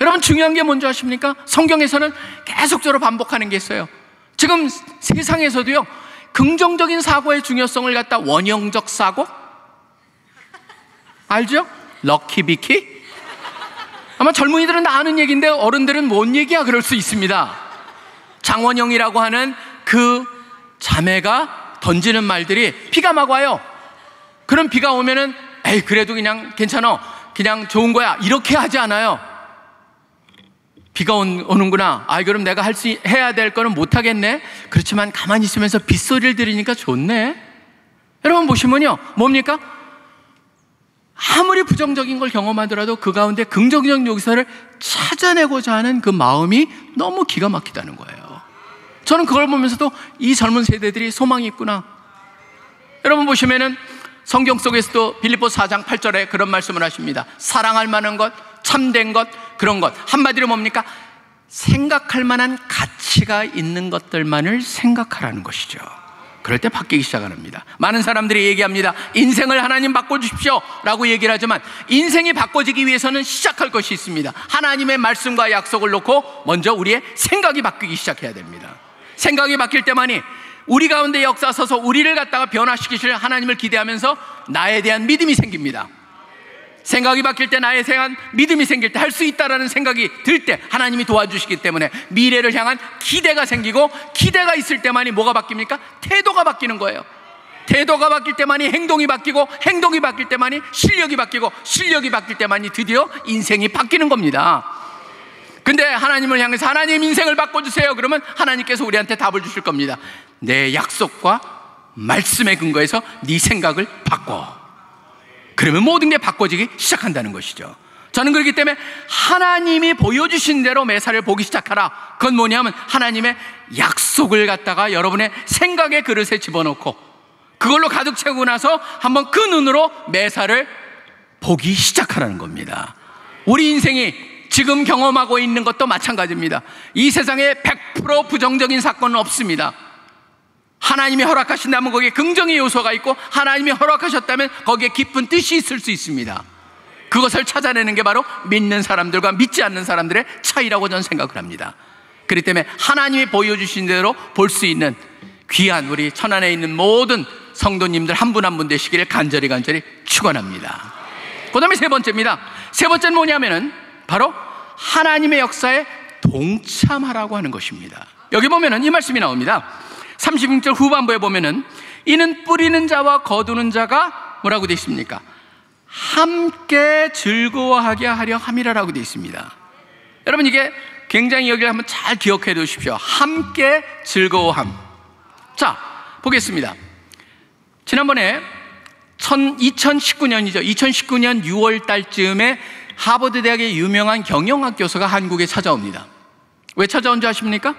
여러분, 중요한 게 뭔지 아십니까? 성경에서는 계속적으로 반복하는 게 있어요. 지금 세상에서도요, 긍정적인 사고의 중요성을 갖다 원형적 사고? 알죠? 럭키비키? 아마 젊은이들은 다 아는 얘기인데 어른들은 뭔 얘기야 그럴 수 있습니다. 장원영이라고 하는 그 자매가 던지는 말들이 비가 막 와요. 그럼 비가 오면은 에이 그래도 그냥 괜찮아, 그냥 좋은 거야, 이렇게 하지 않아요. 비가 오는구나. 그럼 내가 해야 될 거는 못하겠네. 그렇지만 가만히 있으면서 빗소리를 들으니까 좋네. 여러분 보시면요, 뭡니까? 아무리 부정적인 걸 경험하더라도 그 가운데 긍정적 요소를 찾아내고자 하는 그 마음이 너무 기가 막히다는 거예요. 저는 그걸 보면서도 이 젊은 세대들이 소망이 있구나. 여러분 보시면은 성경 속에서도 빌립보서 4장 8절에 그런 말씀을 하십니다. 사랑할 만한 것, 참된 것, 그런 것, 한마디로 뭡니까? 생각할 만한 가치가 있는 것들만을 생각하라는 것이죠. 그럴 때 바뀌기 시작합니다. 많은 사람들이 얘기합니다. 인생을 하나님 바꿔주십시오 라고 얘기를 하지만 인생이 바꿔지기 위해서는 시작할 것이 있습니다. 하나님의 말씀과 약속을 놓고 먼저 우리의 생각이 바뀌기 시작해야 됩니다. 생각이 바뀔 때만이 우리 가운데 역사서서 우리를 갖다가 변화시키실 하나님을 기대하면서 나에 대한 믿음이 생깁니다. 생각이 바뀔 때, 나에 대한 믿음이 생길 때, 할 수 있다라는 생각이 들 때 하나님이 도와주시기 때문에 미래를 향한 기대가 생기고, 기대가 있을 때만이 뭐가 바뀝니까? 태도가 바뀌는 거예요. 태도가 바뀔 때만이 행동이 바뀌고, 행동이 바뀔 때만이 실력이 바뀌고, 실력이 바뀔 때만이 드디어 인생이 바뀌는 겁니다. 근데 하나님을 향해서 하나님 인생을 바꿔주세요 그러면 하나님께서 우리한테 답을 주실 겁니다. 내 약속과 말씀에 근거해서 네 생각을 바꿔. 그러면 모든 게 바꿔지기 시작한다는 것이죠. 저는 그렇기 때문에 하나님이 보여주신 대로 매사를 보기 시작하라. 그건 뭐냐면 하나님의 약속을 갖다가 여러분의 생각의 그릇에 집어넣고 그걸로 가득 채우고 나서 한번 그 눈으로 매사를 보기 시작하라는 겁니다. 우리 인생이 지금 경험하고 있는 것도 마찬가지입니다. 이 세상에 100% 부정적인 사건은 없습니다. 하나님이 허락하신다면 거기에 긍정의 요소가 있고, 하나님이 허락하셨다면 거기에 깊은 뜻이 있을 수 있습니다. 그것을 찾아내는 게 바로 믿는 사람들과 믿지 않는 사람들의 차이라고 저는 생각을 합니다. 그렇기 때문에 하나님이 보여주신 대로 볼 수 있는 귀한 우리 천안에 있는 모든 성도님들 한 분 한 분 되시기를 간절히 축원합니다. 그 다음에 세 번째입니다. 세 번째는 뭐냐면은 바로 하나님의 역사에 동참하라고 하는 것입니다. 여기 보면은 이 말씀이 나옵니다. 36절 후반부에 보면은 이는 뿌리는 자와 거두는 자가 뭐라고 되어 있습니까? 함께 즐거워하게 하려 함이라라고 되어 있습니다. 여러분 이게 굉장히 여기를 한번 잘 기억해 두십시오. 함께 즐거워함. 자, 보겠습니다. 지난번에 2019년이죠. 2019년 6월 달쯤에 하버드 대학의 유명한 경영학 교수가 한국에 찾아옵니다. 왜 찾아온 줄 아십니까?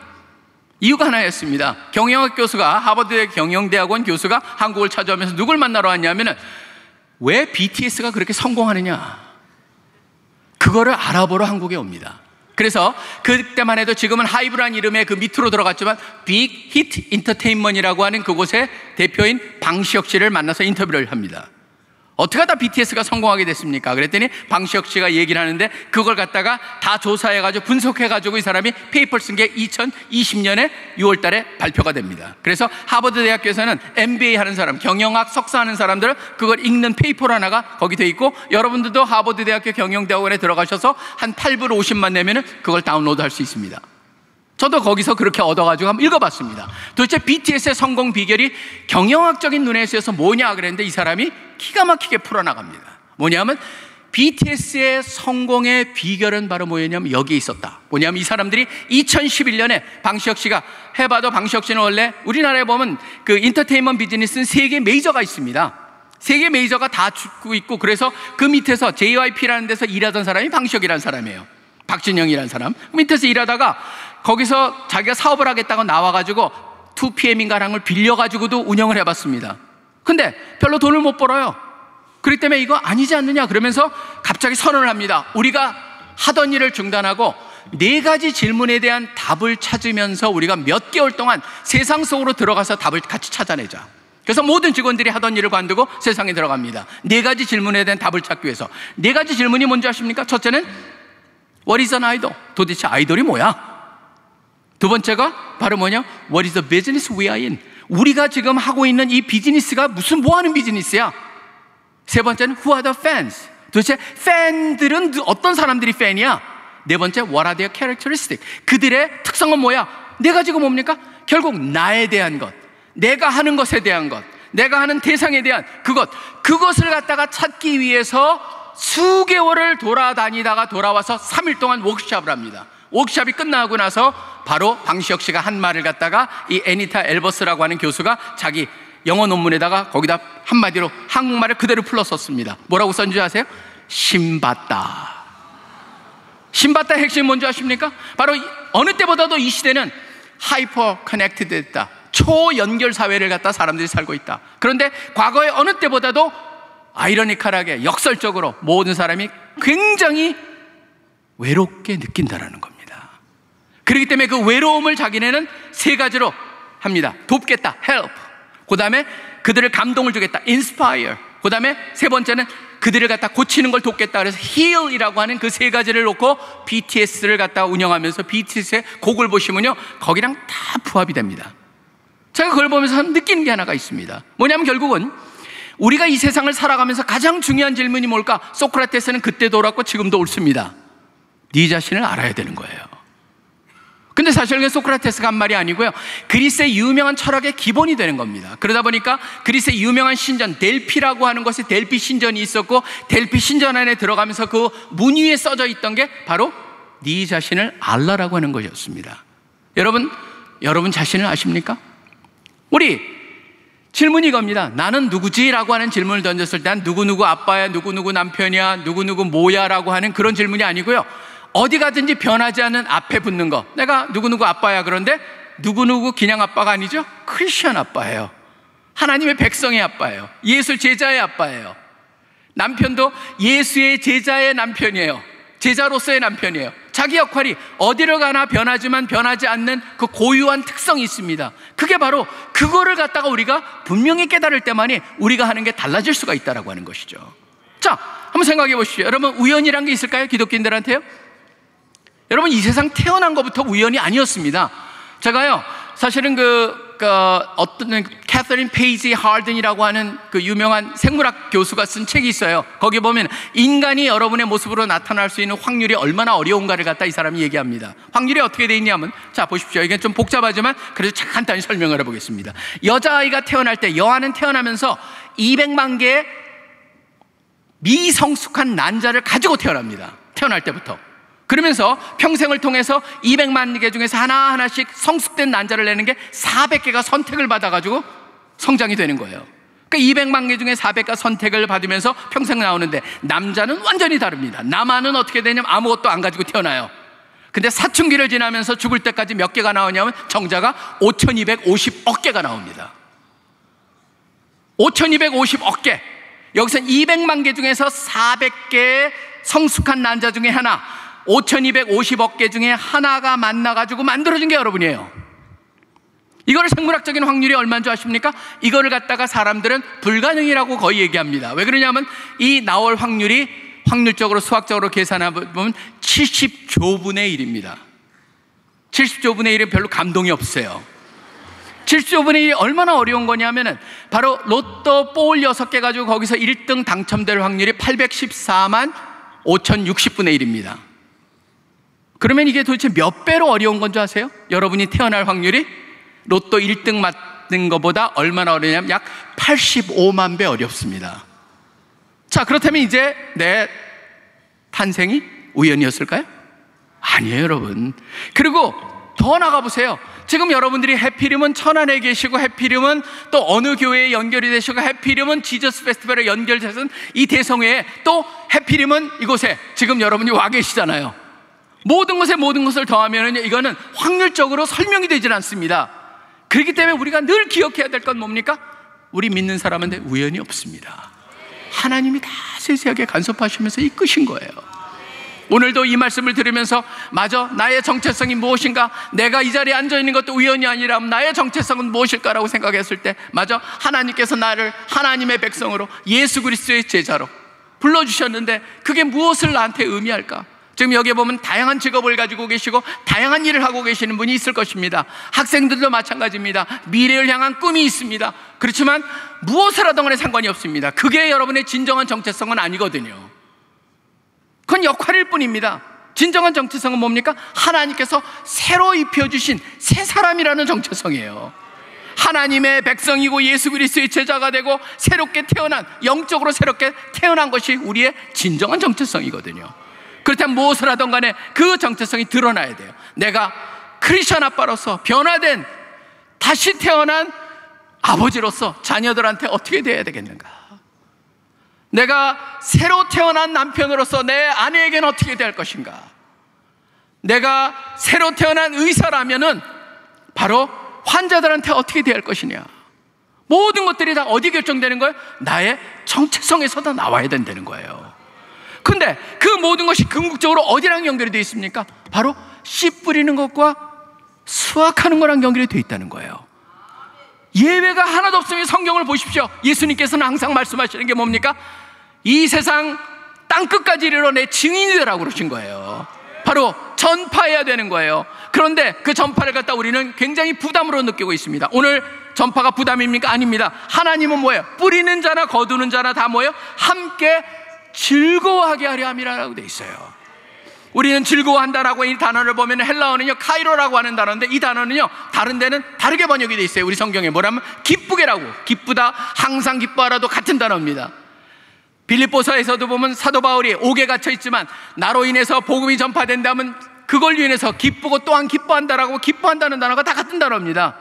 이유가 하나였습니다. 경영학 교수가, 하버드 경영대학원 교수가 한국을 찾아오면서 누굴 만나러 왔냐면은 왜 BTS가 그렇게 성공하느냐, 그거를 알아보러 한국에 옵니다. 그래서 그때만 해도 지금은 하이브라는 이름의 그 밑으로 들어갔지만 빅 히트 인터테인먼트라고 하는 그곳의 대표인 방시혁 씨를 만나서 인터뷰를 합니다. 어떻게 하다 BTS가 성공하게 됐습니까? 그랬더니 방시혁 씨가 얘기를 하는데 그걸 갖다가 다 조사해가지고 분석해가지고 이 사람이 페이퍼를 쓴 게 2020년에 6월 달에 발표가 됩니다. 그래서 하버드 대학교에서는 MBA 하는 사람, 경영학 석사하는 사람들은 그걸 읽는 페이퍼 하나가 거기 돼 있고, 여러분들도 하버드 대학교 경영대학원에 들어가셔서 한 8불 50만 내면은 그걸 다운로드 할 수 있습니다. 저도 거기서 그렇게 얻어가지고 한번 읽어봤습니다. 도대체 BTS의 성공 비결이 경영학적인 눈에서 뭐냐 그랬는데 이 사람이 기가 막히게 풀어나갑니다. 뭐냐면 BTS의 성공의 비결은 바로 뭐였냐면 여기에 있었다. 뭐냐면 이 사람들이 2011년에 방시혁 씨가 해봐도 방시혁 씨는 원래 우리나라에 보면 그 인터테인먼트 비즈니스는 3개 메이저가 있습니다. 3개 메이저가 다 죽고 있고, 그래서 그 밑에서 JYP라는 데서 일하던 사람이 방시혁이라는 사람이에요. 박진영이라는 사람. 밑에서 일하다가 거기서 자기가 사업을 하겠다고 나와가지고 2PM인가 하는 걸 빌려가지고도 운영을 해봤습니다. 근데 별로 돈을 못 벌어요. 그렇기 때문에 이거 아니지 않느냐 그러면서 갑자기 선언을 합니다. 우리가 하던 일을 중단하고 4가지 질문에 대한 답을 찾으면서 우리가 몇 개월 동안 세상 속으로 들어가서 답을 같이 찾아내자. 그래서 모든 직원들이 하던 일을 관두고 세상에 들어갑니다. 4가지 질문에 대한 답을 찾기 위해서. 4가지 질문이 뭔지 아십니까? 첫째는 What is an idol? 도대체 아이돌이 뭐야? 두 번째가 바로 뭐냐? What is the business we are in? 우리가 지금 하고 있는 이 비즈니스가 무슨 뭐하는 비즈니스야? 세 번째는 Who are the fans? 도대체 팬들은 어떤 사람들이 팬이야? 네 번째 What are their characteristics? 그들의 특성은 뭐야? 4가지가 뭡니까? 결국 나에 대한 것, 내가 하는 것에 대한 것, 내가 하는 대상에 대한 그것을 갖다가 찾기 위해서 수개월을 돌아다니다가 돌아와서 3일 동안 워크숍을 합니다. 워크숍이 끝나고 나서 바로 방시혁 씨가 한 말을 갖다가 이 애니타 엘버스라고 하는 교수가 자기 영어 논문에다가 거기다 한마디로 한국말을 그대로 풀러 썼습니다. 뭐라고 썼는지 아세요? 신받다. 신받다의 핵심이 뭔지 아십니까? 바로 어느 때보다도 이 시대는 하이퍼 커넥티드 됐다. 초연결 사회를 갖다 사람들이 살고 있다. 그런데 과거의 어느 때보다도 아이러니컬하게 역설적으로 모든 사람이 굉장히 외롭게 느낀다라는 겁니다. 그렇기 때문에 그 외로움을 자기네는 3가지로 합니다. 돕겠다, help. 그 다음에 그들을 감동을 주겠다, inspire. 그 다음에 3번째는 그들을 갖다 고치는 걸 돕겠다. 그래서 heal이라고 하는 그 3가지를 놓고 BTS를 갖다 운영하면서 BTS의 곡을 보시면요, 거기랑 다 부합이 됩니다. 제가 그걸 보면서 느끼는 게 하나가 있습니다. 뭐냐면 결국은 우리가 이 세상을 살아가면서 가장 중요한 질문이 뭘까? 소크라테스는 그때도 옳았고 지금도 옳습니다. 네 자신을 알아야 되는 거예요. 근데 사실은 소크라테스가 한 말이 아니고요, 그리스의 유명한 철학의 기본이 되는 겁니다. 그러다 보니까 그리스의 유명한 신전 델피라고 하는 것에 델피 신전이 있었고, 델피 신전 안에 들어가면서 그 문 위에 써져 있던 게 바로 네 자신을 알라라고 하는 것이었습니다. 여러분 자신을 아십니까? 우리 질문이 이겁니다. 나는 누구지? 라고 하는 질문을 던졌을 때 난 누구누구 아빠야, 누구누구 남편이야, 누구누구 뭐야 라고 하는 그런 질문이 아니고요, 어디 가든지 변하지 않는 앞에 붙는 거. 내가 누구누구 아빠야. 그런데 누구누구 그냥 아빠가 아니죠. 크리스천 아빠예요. 하나님의 백성의 아빠예요. 예수 제자의 아빠예요. 남편도 예수의 제자의 남편이에요. 제자로서의 남편이에요. 자기 역할이 어디를 가나 변하지만 변하지 않는 그 고유한 특성이 있습니다. 그게 바로 그거를 갖다가 우리가 분명히 깨달을 때만이 우리가 하는 게 달라질 수가 있다라고 하는 것이죠. 자, 한번 생각해 보십시오. 여러분, 우연이란 게 있을까요? 기독교인들한테요? 여러분, 이 세상 태어난 것부터 우연이 아니었습니다. 제가요, 사실은 어떤 캐서린 페이지 하든이라고 하는 그 유명한 생물학 교수가 쓴 책이 있어요. 거기 보면 인간이 여러분의 모습으로 나타날 수 있는 확률이 얼마나 어려운가를 갖다 이 사람이 얘기합니다. 확률이 어떻게 되어 있냐면, 자 보십시오. 이게 좀 복잡하지만 그래도 간단히 설명을 해보겠습니다. 여자아이가 태어날 때, 여아는 태어나면서 200만 개의 미성숙한 난자를 가지고 태어납니다. 태어날 때부터. 그러면서 평생을 통해서 200만 개 중에서 하나하나씩 성숙된 난자를 내는 게 400개가 선택을 받아가지고 성장이 되는 거예요. 그러니까 200만 개 중에 400가 선택을 받으면서 평생 나오는데, 남자는 완전히 다릅니다. 남아는 어떻게 되냐면 아무것도 안 가지고 태어나요. 근데 사춘기를 지나면서 죽을 때까지 몇 개가 나오냐면 정자가 5250억 개가 나옵니다. 5250억 개. 여기서 200만 개 중에서 400개의 성숙한 난자 중에 하나, 5250억 개 중에 하나가 만나가지고 만들어진 게 여러분이에요. 이거를 생물학적인 확률이 얼마인 줄 아십니까? 이거를 갖다가 사람들은 불가능이라고 거의 얘기합니다. 왜 그러냐면 이 나올 확률이 확률적으로 수학적으로 계산해보면 70조분의 1입니다. 70조분의 1은 별로 감동이 없어요. 70조분의 1이 얼마나 어려운 거냐면은 바로 로또 볼 6개 가지고 거기서 1등 당첨될 확률이 814만 5060분의 1입니다. 그러면 이게 도대체 몇 배로 어려운 건 줄 아세요? 여러분이 태어날 확률이 로또 1등 맞는 것보다 얼마나 어려냐면 약 85만 배 어렵습니다. 자, 그렇다면 이제 내 탄생이 우연이었을까요? 아니에요, 여러분. 그리고 더 나가보세요. 지금 여러분들이 해피림은 천안에 계시고, 해피림은 또 어느 교회에 연결이 되시고, 해피림은 지저스 페스티벌에 연결되신 이 대성회에, 또 해피림은 이곳에 지금 여러분이 와 계시잖아요. 모든 것에 모든 것을 더하면 이거는 확률적으로 설명이 되질 않습니다. 그렇기 때문에 우리가 늘 기억해야 될 건 뭡니까? 우리 믿는 사람한테 우연이 없습니다. 하나님이 다 세세하게 간섭하시면서 이끄신 거예요. 오늘도 이 말씀을 들으면서 맞아, 나의 정체성이 무엇인가? 내가 이 자리에 앉아있는 것도 우연이 아니라면 나의 정체성은 무엇일까라고 생각했을 때, 맞아, 하나님께서 나를 하나님의 백성으로, 예수 그리스도의 제자로 불러주셨는데 그게 무엇을 나한테 의미할까? 지금 여기에 보면 다양한 직업을 가지고 계시고 다양한 일을 하고 계시는 분이 있을 것입니다. 학생들도 마찬가지입니다. 미래를 향한 꿈이 있습니다. 그렇지만 무엇을 하던 간에 상관이 없습니다. 그게 여러분의 진정한 정체성은 아니거든요. 그건 역할일 뿐입니다. 진정한 정체성은 뭡니까? 하나님께서 새로 입혀주신 새 사람이라는 정체성이에요. 하나님의 백성이고 예수 그리스도의 제자가 되고 새롭게 태어난, 영적으로 새롭게 태어난 것이 우리의 진정한 정체성이거든요. 그렇다면 무엇을 하던 간에 그 정체성이 드러나야 돼요. 내가 크리스천 아빠로서 변화된, 다시 태어난 아버지로서 자녀들한테 어떻게 돼야 되겠는가? 내가 새로 태어난 남편으로서 내 아내에게는 어떻게 될 것인가? 내가 새로 태어난 의사라면은 바로 환자들한테 어떻게 대할 것이냐? 모든 것들이 다 어디 결정되는 거예요? 나의 정체성에서 다 나와야 된다는 거예요. 근데 그 모든 것이 궁극적으로 어디랑 연결이 되어 있습니까? 바로 씨 뿌리는 것과 수확하는 거랑 연결이 되어 있다는 거예요. 예외가 하나도 없으면 성경을 보십시오. 예수님께서는 항상 말씀하시는 게 뭡니까? 이 세상 땅끝까지 이르러 내 증인이 되라고 그러신 거예요. 바로 전파해야 되는 거예요. 그런데 그 전파를 갖다 우리는 굉장히 부담으로 느끼고 있습니다. 오늘 전파가 부담입니까? 아닙니다. 하나님은 뭐예요? 뿌리는 자나 거두는 자나 다 뭐예요? 함께 즐거워하게 하려 함이라고 돼 있어요. 우리는 즐거워한다라고 이 단어를 보면 헬라어는요 카이로라고 하는 단어인데, 이 단어는요 다른 데는 다르게 번역이 돼 있어요. 우리 성경에 뭐라면 기쁘게라고, 기쁘다, 항상 기뻐하라도 같은 단어입니다. 빌립보서에서도 보면 사도 바울이 옥에 갇혀 있지만 나로 인해서 복음이 전파된다면 그걸 인해서 기쁘고 또한 기뻐한다라고, 기뻐한다는 단어가 다 같은 단어입니다.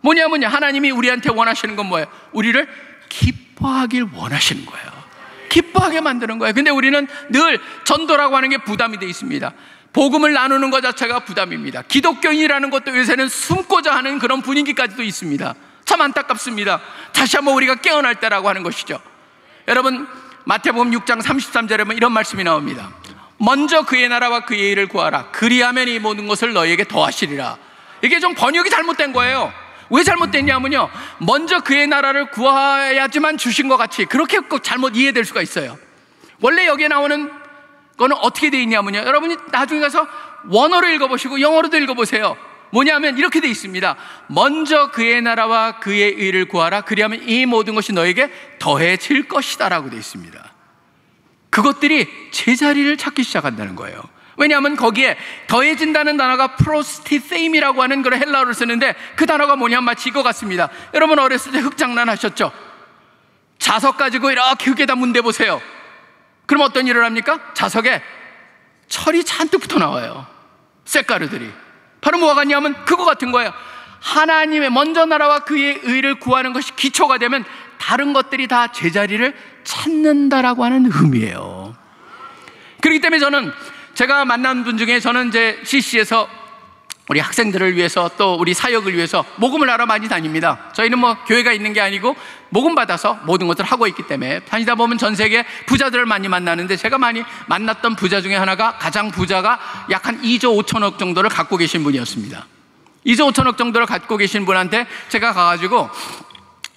뭐냐 하나님이 우리한테 원하시는 건 뭐예요? 우리를 기뻐하길 원하시는 거예요. 기뻐하게 만드는 거예요. 근데 우리는 늘 전도라고 하는 게 부담이 되어 있습니다. 복음을 나누는 것 자체가 부담입니다. 기독교인이라는 것도 요새는 숨고자 하는 그런 분위기까지도 있습니다. 참 안타깝습니다. 다시 한번 우리가 깨어날 때라고 하는 것이죠. 여러분, 마태복음 6장 33절에 보면 이런 말씀이 나옵니다. 먼저 그의 나라와 그의 일을 구하라. 그리하면 이 모든 것을 너희에게 더하시리라. 이게 좀 번역이 잘못된 거예요. 왜 잘못됐냐면요, 먼저 그의 나라를 구하야지만 주신 것 같이 그렇게 꼭 잘못 이해될 수가 있어요. 원래 여기에 나오는 거는 어떻게 되어 있냐면요, 여러분이 나중에 가서 원어로 읽어보시고 영어로도 읽어보세요. 뭐냐면 이렇게 되어 있습니다. 먼저 그의 나라와 그의 의를 구하라. 그리하면 이 모든 것이 너에게 더해질 것이다 라고 되어 있습니다. 그것들이 제자리를 찾기 시작한다는 거예요. 왜냐하면 거기에 더해진다는 단어가 프로스티세임이라고 하는 그런 헬라어를 쓰는데, 그 단어가 뭐냐면 마치 이거 같습니다. 여러분 어렸을 때 흙장난 하셨죠? 자석 가지고 이렇게 흙에다 문대보세요. 그럼 어떤 일을 합니까? 자석에 철이 잔뜩 붙어 나와요. 쇳가루들이. 바로 뭐가 같냐면 그거 같은 거예요. 하나님의 먼저 나라와 그의 의를 구하는 것이 기초가 되면 다른 것들이 다 제자리를 찾는다라고 하는 의미예요. 그렇기 때문에 저는 제가 만난 분 중에, 저는 이제 CC에서 우리 학생들을 위해서 또 우리 사역을 위해서 모금을 하러 많이 다닙니다. 저희는 뭐 교회가 있는 게 아니고 모금 받아서 모든 것들을 하고 있기 때문에 다니다 보면 전 세계 부자들을 많이 만나는데, 제가 많이 만났던 부자 중에 하나가, 가장 부자가 약 한 2조 5천억 정도를 갖고 계신 분이었습니다. 2조 5천억 정도를 갖고 계신 분한테 제가 가가지고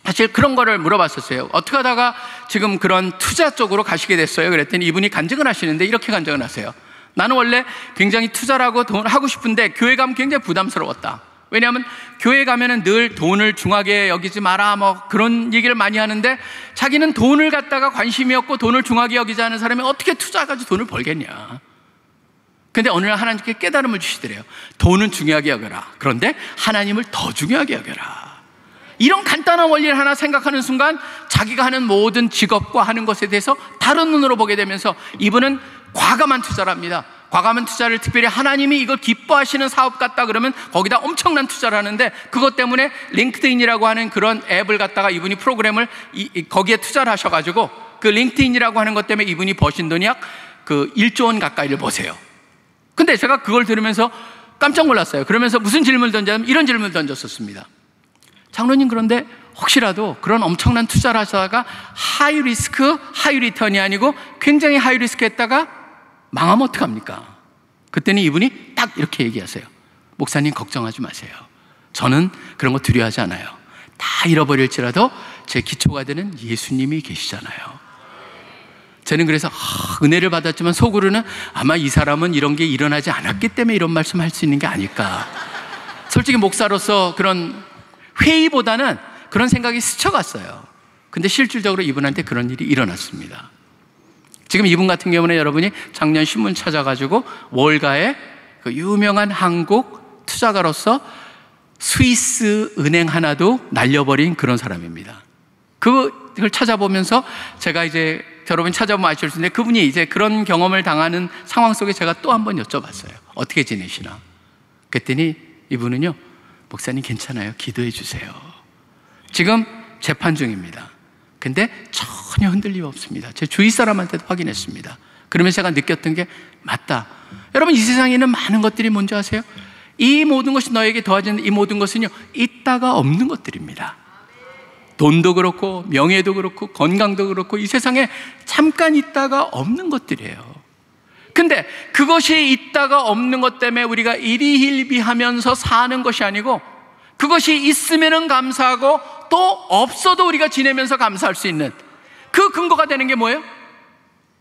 사실 그런 거를 물어봤었어요. 어떻게 하다가 지금 그런 투자 쪽으로 가시게 됐어요? 그랬더니 이분이 간증을 하시는데 이렇게 간증을 하세요. 나는 원래 굉장히 투자라고 돈 하고 싶은데 교회 가면 굉장히 부담스러웠다. 왜냐하면 교회 가면은 늘 돈을 중하게 여기지 마라 뭐 그런 얘기를 많이 하는데, 자기는 돈을 갖다가 관심이 없고 돈을 중하게 여기지 않은 사람이 어떻게 투자해가지고 돈을 벌겠냐. 근데 어느 날 하나님께 깨달음을 주시더래요. 돈은 중요하게 여겨라. 그런데 하나님을 더 중요하게 여겨라. 이런 간단한 원리를 하나 생각하는 순간 자기가 하는 모든 직업과 하는 것에 대해서 다른 눈으로 보게 되면서 이분은 과감한 투자를 합니다. 과감한 투자를, 특별히 하나님이 이걸 기뻐하시는 사업 같다 그러면 거기다 엄청난 투자를 하는데, 그것 때문에 링크드인이라고 하는 그런 앱을 갖다가 이분이 프로그램을 거기에 투자를 하셔가지고, 그 링크드인이라고 하는 것 때문에 이분이 버신 돈이 약 1조 원 가까이를 버세요. 근데 제가 그걸 들으면서 깜짝 놀랐어요. 그러면서 무슨 질문을 던졌냐면 이런 질문을 던졌었습니다. 장로님, 그런데 혹시라도 그런 엄청난 투자를 하다가 하이 리스크 하이 리턴이 아니고 굉장히 하이 리스크 했다가 망하면 어떡합니까? 그때는 이분이 딱 이렇게 얘기하세요. 목사님, 걱정하지 마세요. 저는 그런 거 두려워하지 않아요. 다 잃어버릴지라도 제 기초가 되는 예수님이 계시잖아요. 저는 그래서 은혜를 받았지만 속으로는 아마 이 사람은 이런 게 일어나지 않았기 때문에 이런 말씀할 수 있는 게 아닐까. 솔직히 목사로서 그런 회의보다는 그런 생각이 스쳐갔어요. 근데 실질적으로 이분한테 그런 일이 일어났습니다. 지금 이분 같은 경우는 여러분이 작년 신문 찾아가지고 월가의 그 유명한 한국 투자가로서 스위스 은행 하나도 날려버린 그런 사람입니다. 그걸 찾아보면서 제가 이제 여러분 찾아보면 아실 수 있는데, 그분이 이제 그런 경험을 당하는 상황 속에 제가 또 한 번 여쭤봤어요. 어떻게 지내시나? 그랬더니 이분은요, 목사님 괜찮아요. 기도해 주세요. 지금 재판 중입니다. 근데 전혀 흔들림 없습니다. 제 주위 사람한테도 확인했습니다. 그러면서 제가 느꼈던 게 맞다. 여러분, 이 세상에 있는 많은 것들이 뭔지 아세요? 이 모든 것이 너에게 더하지는 이 모든 것은요, 있다가 없는 것들입니다. 돈도 그렇고 명예도 그렇고 건강도 그렇고 이 세상에 잠깐 있다가 없는 것들이에요. 근데 그것이 있다가 없는 것 때문에 우리가 일희일비하면서 사는 것이 아니고, 그것이 있으면은 감사하고 또 없어도 우리가 지내면서 감사할 수 있는 그 근거가 되는 게 뭐예요?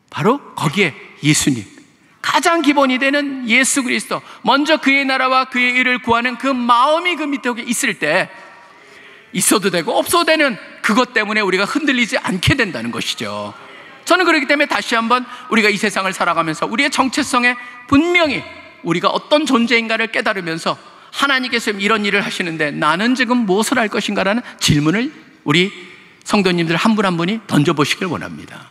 바로 거기에 예수님, 가장 기본이 되는 예수 그리스도, 먼저 그의 나라와 그의 일을 구하는 그 마음이 그 밑에 있을 때 있어도 되고 없어도 되는 그것 때문에 우리가 흔들리지 않게 된다는 것이죠. 저는 그렇기 때문에 다시 한번 우리가 이 세상을 살아가면서 우리의 정체성에 분명히 우리가 어떤 존재인가를 깨달으면서 하나님께서 이런 일을 하시는데 나는 지금 무엇을 할 것인가라는 질문을 우리 성도님들 한 분 한 분이 던져보시길 원합니다.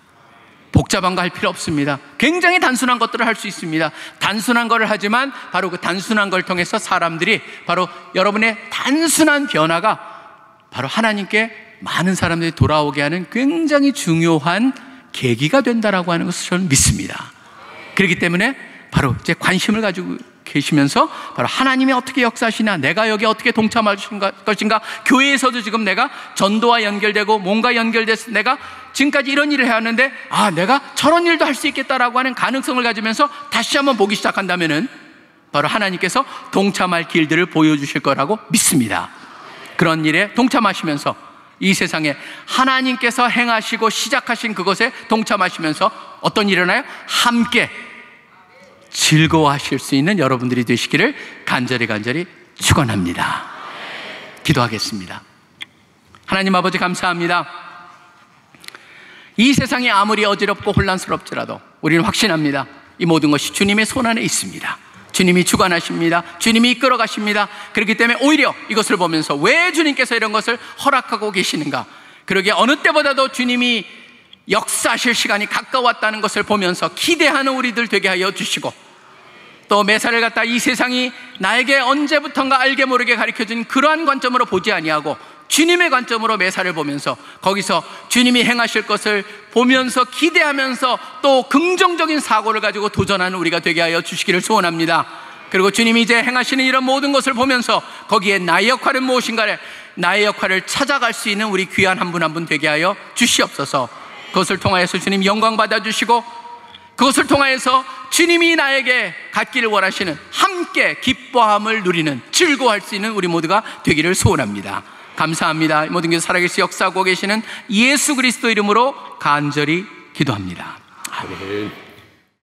복잡한 거 할 필요 없습니다. 굉장히 단순한 것들을 할 수 있습니다. 단순한 거를 하지만 바로 그 단순한 걸 통해서 사람들이 바로 여러분의 단순한 변화가 바로 하나님께 많은 사람들이 돌아오게 하는 굉장히 중요한 계기가 된다라고 하는 것을 저는 믿습니다. 그렇기 때문에 바로 이제 관심을 가지고 계시면서 바로 하나님이 어떻게 역사하시나, 내가 여기 어떻게 동참할 것인가, 교회에서도 지금 내가 전도와 연결되고 뭔가 연결돼서 내가 지금까지 이런 일을 해왔는데 내가 저런 일도 할 수 있겠다라고 하는 가능성을 가지면서 다시 한번 보기 시작한다면은 바로 하나님께서 동참할 길들을 보여주실 거라고 믿습니다. 그런 일에 동참하시면서 이 세상에 하나님께서 행하시고 시작하신 그것에 동참하시면서 어떤 일이 일어나요? 함께 즐거워하실 수 있는 여러분들이 되시기를 간절히 축원합니다. 기도하겠습니다. 하나님 아버지, 감사합니다. 이 세상이 아무리 어지럽고 혼란스럽더라도 우리는 확신합니다. 이 모든 것이 주님의 손안에 있습니다. 주님이 주관하십니다. 주님이 이끌어 가십니다. 그렇기 때문에 오히려 이것을 보면서 왜 주님께서 이런 것을 허락하고 계시는가, 그러기에 어느 때보다도 주님이 역사하실 시간이 가까웠다는 것을 보면서 기대하는 우리들 되게 하여 주시고, 또 매사를 갖다 이 세상이 나에게 언제부턴가 알게 모르게 가르쳐준 그러한 관점으로 보지 아니하고 주님의 관점으로 매사를 보면서 거기서 주님이 행하실 것을 보면서 기대하면서 또 긍정적인 사고를 가지고 도전하는 우리가 되게 하여 주시기를 소원합니다. 그리고 주님이 이제 행하시는 이런 모든 것을 보면서 거기에 나의 역할은 무엇인가를, 나의 역할을 찾아갈 수 있는 우리 귀한 한 분 한 분 되게 하여 주시옵소서. 그것을 통하여서 주님 영광 받아주시고, 그것을 통하여서 주님이 나에게 갖기를 원하시는 함께 기뻐함을 누리는, 즐거워할 수 있는 우리 모두가 되기를 소원합니다. 감사합니다. 모든 게 살아계시 역사하고 계시는 예수 그리스도 이름으로 간절히 기도합니다. 아멘.